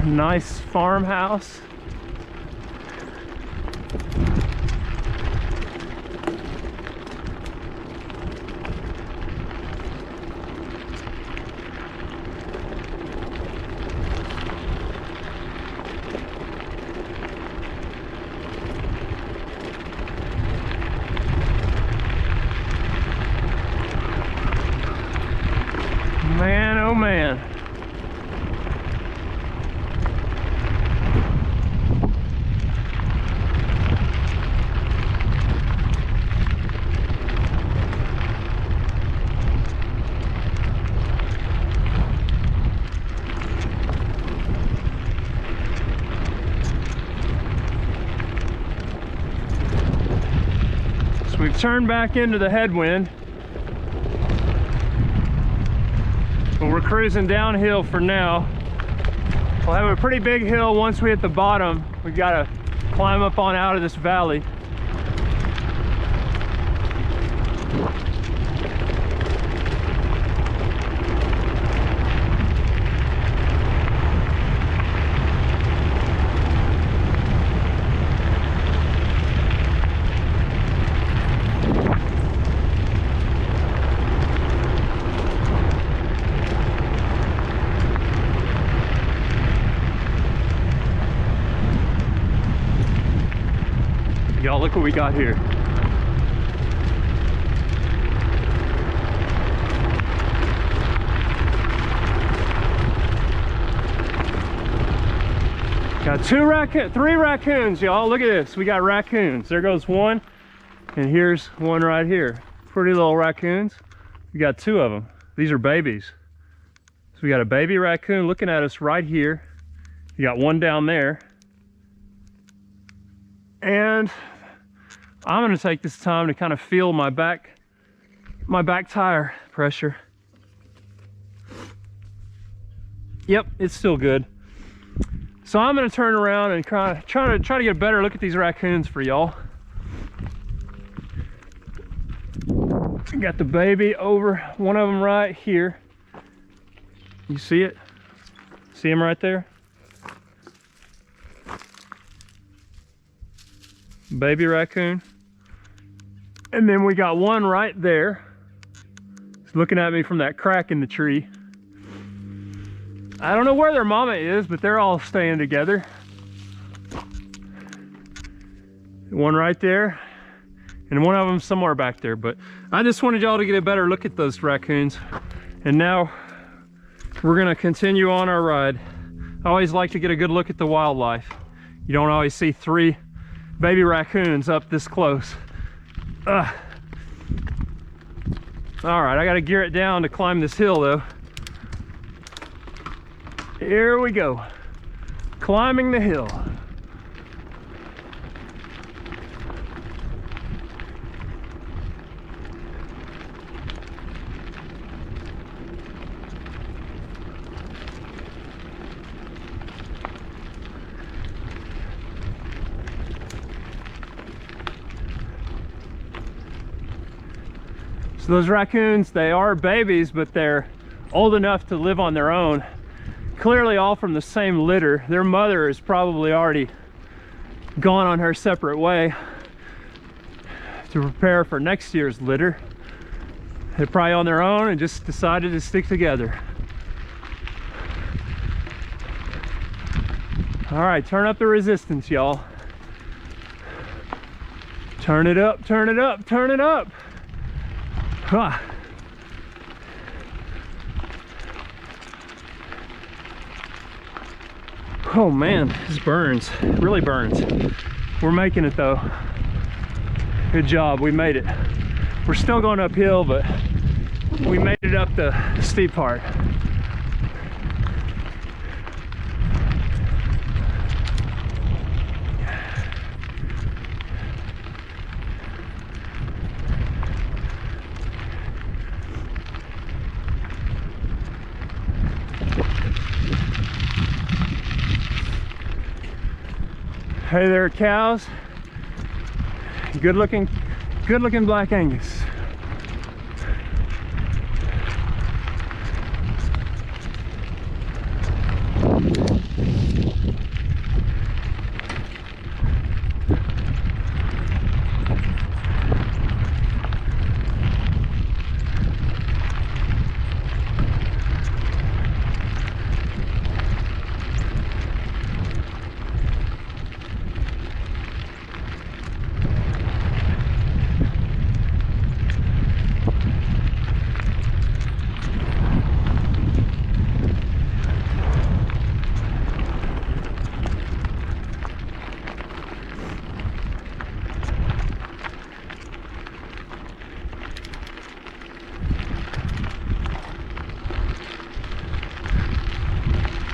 Nice farmhouse. Man, oh man. We've turned back into the headwind, but we're cruising downhill for now. We'll have a pretty big hill once we hit the bottom. We've got to climb up on out of this valley. Y'all, look what we got here. Got three raccoons, y'all. Look at this. We got raccoons. There goes one, and here's one right here. Pretty little raccoons. We got two of them. These are babies. So we got a baby raccoon looking at us right here. You got one down there. And I'm gonna take this time to kind of feel my back tire pressure. Yep, it's still good. So I'm gonna turn around and try to get a better look at these raccoons for y'all. Got the baby over, one of them right here. You see it? See him right there? Baby raccoon. And then we got one right there. He's looking at me from that crack in the tree. I don't know where their mama is, but they're all staying together. One right there, and one of them somewhere back there. But I just wanted y'all to get a better look at those raccoons. And now we're gonna continue on our ride. I always like to get a good look at the wildlife. You don't always see three baby raccoons up this close. All right, I gotta gear it down to climb this hill though. Here we go, climbing the hill. So those raccoons, they are babies, but they're old enough to live on their own. Clearly all from the same litter. Their mother is probably already gone on her separate way to prepare for next year's litter. They're probably on their own and just decided to stick together. All right, turn up the resistance, y'all. Turn it up, turn it up, turn it up. Huh. Oh man, this burns, it really burns. We're making it though. Good job, we made it. We're still going uphill, but we made it up the steep part. Hey there, cows. Good looking Black Angus.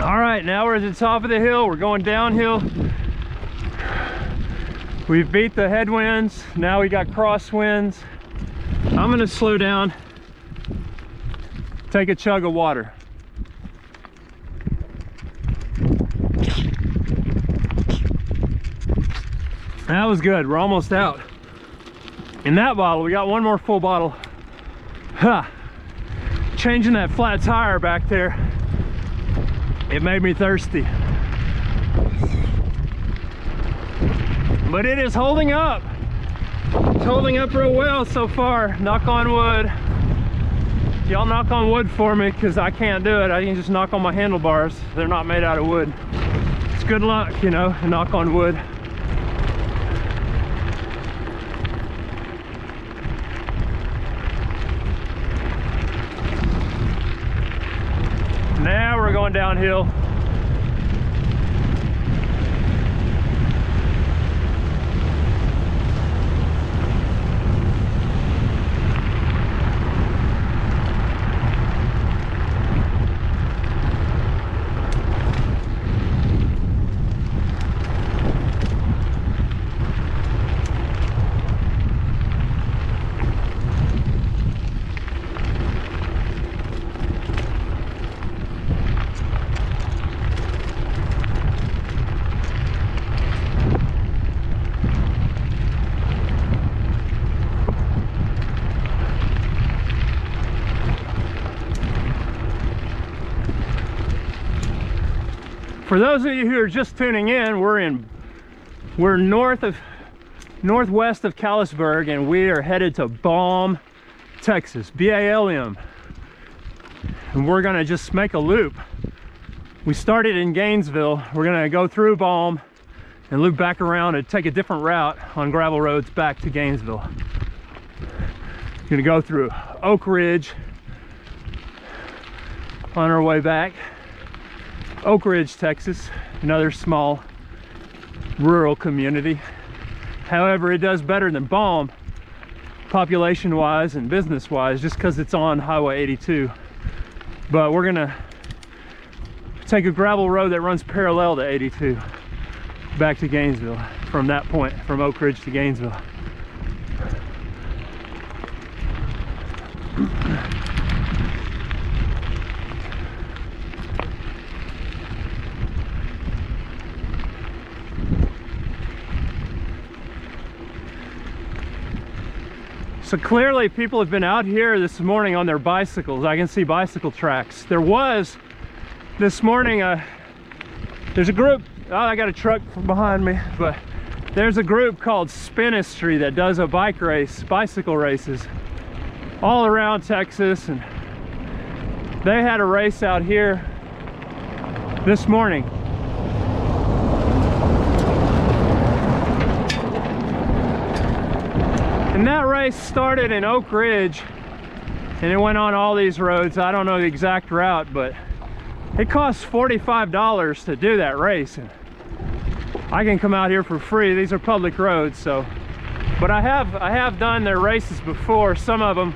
All right, now we're at the top of the hill. We're going downhill. We've beat the headwinds. Now we got crosswinds. I'm gonna slow down, take a chug of water. That was good. We're almost out. In that bottle, we got one more full bottle. Huh. Changing that flat tire back there, it made me thirsty. But it is holding up. It's holding up real well so far. Knock on wood. Y'all knock on wood for me, because I can't do it. I can just knock on my handlebars. They're not made out of wood. It's good luck, you know, to knock on wood. Now we're going downhill. For those of you who are just tuning in, we're northwest of Callisburg, and we are headed to Balm, Texas, B-A-L-M. And we're gonna just make a loop. We started in Gainesville. We're gonna go through Balm and loop back around and take a different route on gravel roads back to Gainesville. We're gonna go through Oak Ridge on our way back. Oak Ridge, Texas, another small rural community. However, it does better than Balm population wise and business wise, just because it's on Highway 82. But we're gonna take a gravel road that runs parallel to 82 back to Gainesville from that point, from Oak Ridge to Gainesville. So clearly people have been out here this morning on their bicycles. I can see bicycle tracks. There was this morning, there's a group, oh, I got a truck from behind me, but there's a group called Spinistry that does a bicycle races all around Texas, and they had a race out here this morning. And that race started in Oak Ridge and it went on all these roads. I don't know the exact route, but it costs $45 to do that race, and I can come out here for free. These are public roads, so. But I have done their races before. Some of them,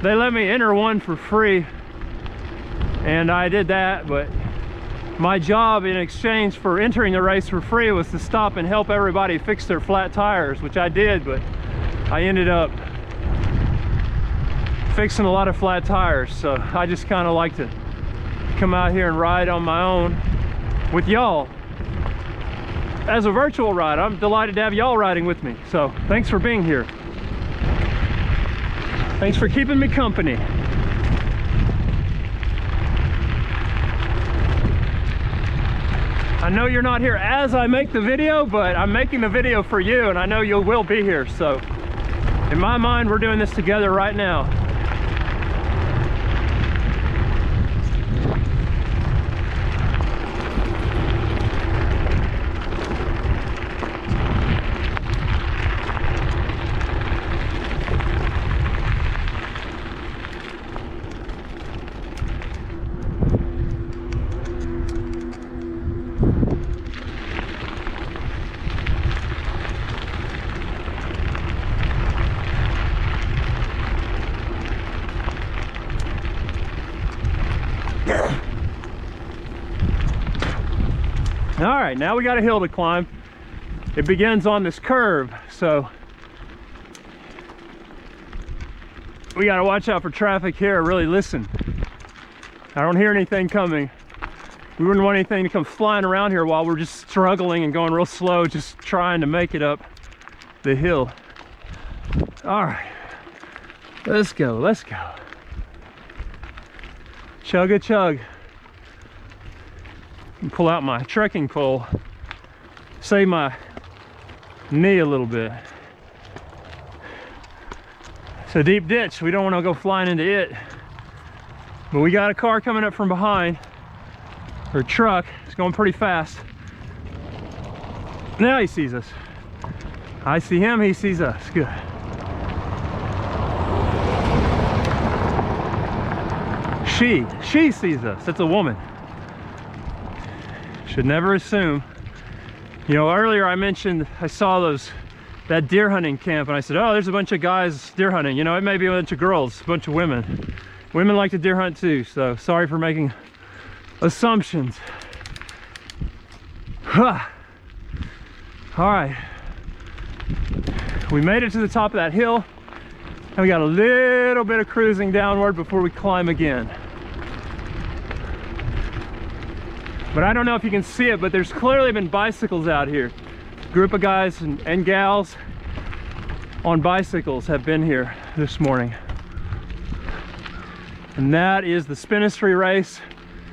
they let me enter one for free, and I did that. But my job in exchange for entering the race for free was to stop and help everybody fix their flat tires, which I did, but I ended up fixing a lot of flat tires. So I just kind of like to come out here and ride on my own with y'all as a virtual ride. I'm delighted to have y'all riding with me. So thanks for being here. Thanks for keeping me company. I know you're not here as I make the video, but I'm making the video for you, and I know you will be here. So in my mind, we're doing this together right now. All right, now we got a hill to climb. It begins on this curve, so we got to watch out for traffic here. Really listen. I don't hear anything coming. We wouldn't want anything to come flying around here while we're just struggling and going real slow, just trying to make it up the hill. All right, let's go, let's go. Chug a chug. Pull out my trekking pole, save my knee a little bit. It's a deep ditch. We don't want to go flying into it. But we got a car coming up from behind, or a truck. It's going pretty fast. Now he sees us. I see him, he sees us. Good. She sees us. It's a woman. Should never assume. You know, earlier I mentioned I saw that deer hunting camp, and I said, oh, there's a bunch of guys deer hunting. You know, it may be a bunch of girls, a bunch of women. Women like to deer hunt too, so sorry for making assumptions. Huh. All right, we made it to the top of that hill, and we got a little bit of cruising downward before we climb again. But I don't know if you can see it, but there's clearly been bicycles out here. A group of guys and gals on bicycles have been here this morning. And that is the Spinistry race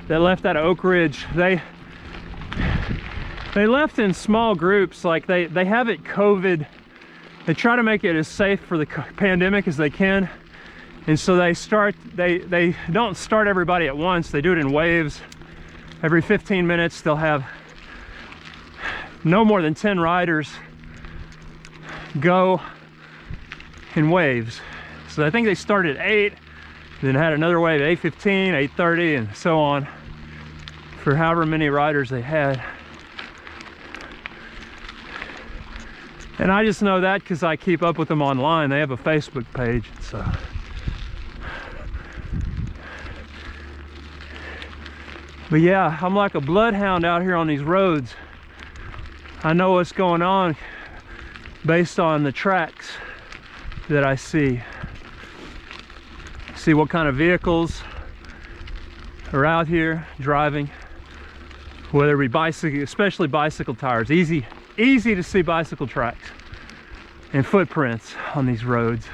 that left out of Oak Ridge. They left in small groups, like they have it COVID. They try to make it as safe for the pandemic as they can. And so they don't start everybody at once. They do it in waves. Every 15 minutes, they'll have no more than 10 riders go in waves. So I think they started at 8, then had another wave at 8:15, 8:30, and so on for however many riders they had. And I just know that because I keep up with them online. They have a Facebook page, so. But yeah, I'm like a bloodhound out here on these roads. I know what's going on based on the tracks that I see. See what kind of vehicles are out here driving, whether it be bicycle, especially bicycle tires. Easy to see bicycle tracks and footprints on these roads.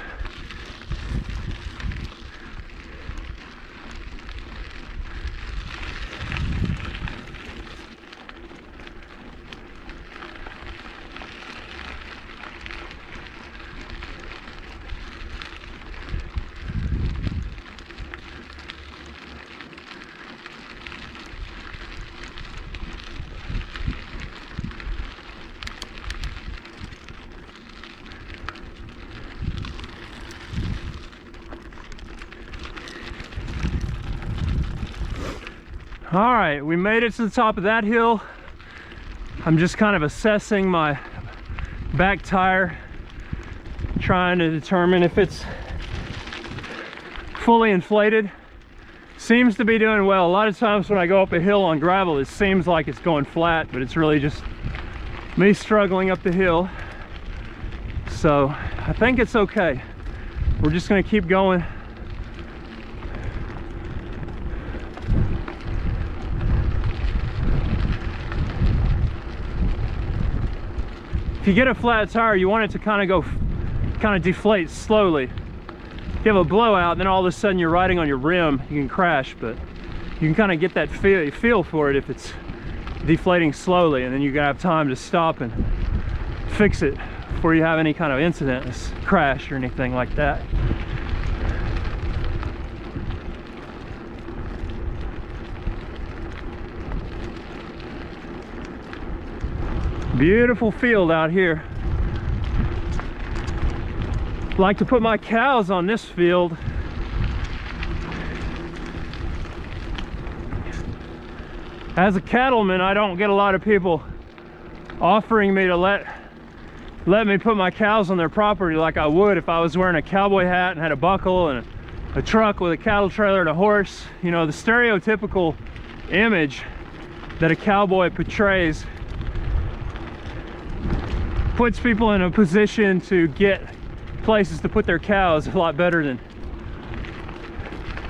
All right, we made it to the top of that hill. I'm just kind of assessing my back tire, trying to determine if it's fully inflated. Seems to be doing well. A lot of times when I go up a hill on gravel, it seems like it's going flat, but it's really just me struggling up the hill. So I think it's okay. We're just gonna keep going. If you get a flat tire, you want it to kind of deflate slowly. If you have a blowout, then all of a sudden you're riding on your rim, you can crash, but you can kind of get that feel for it if it's deflating slowly, and then you gotta have time to stop and fix it before you have any kind of incident, a crash or anything like that. Beautiful field out here. Like to put my cows on this field. As a cattleman, I don't get a lot of people offering me to let me put my cows on their property like I would if I was wearing a cowboy hat and had a buckle and a truck with a cattle trailer and a horse. You know, the stereotypical image that a cowboy portrays puts people in a position to get places to put their cows a lot better than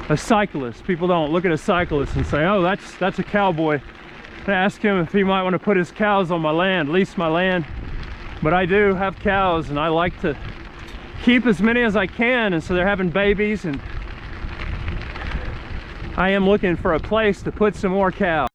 a cyclist. People don't look at a cyclist and say, oh, that's a cowboy. I ask him if he might want to put his cows on my land, lease my land. But I do have cows, and I like to keep as many as I can, and so they're having babies, and I am looking for a place to put some more cows.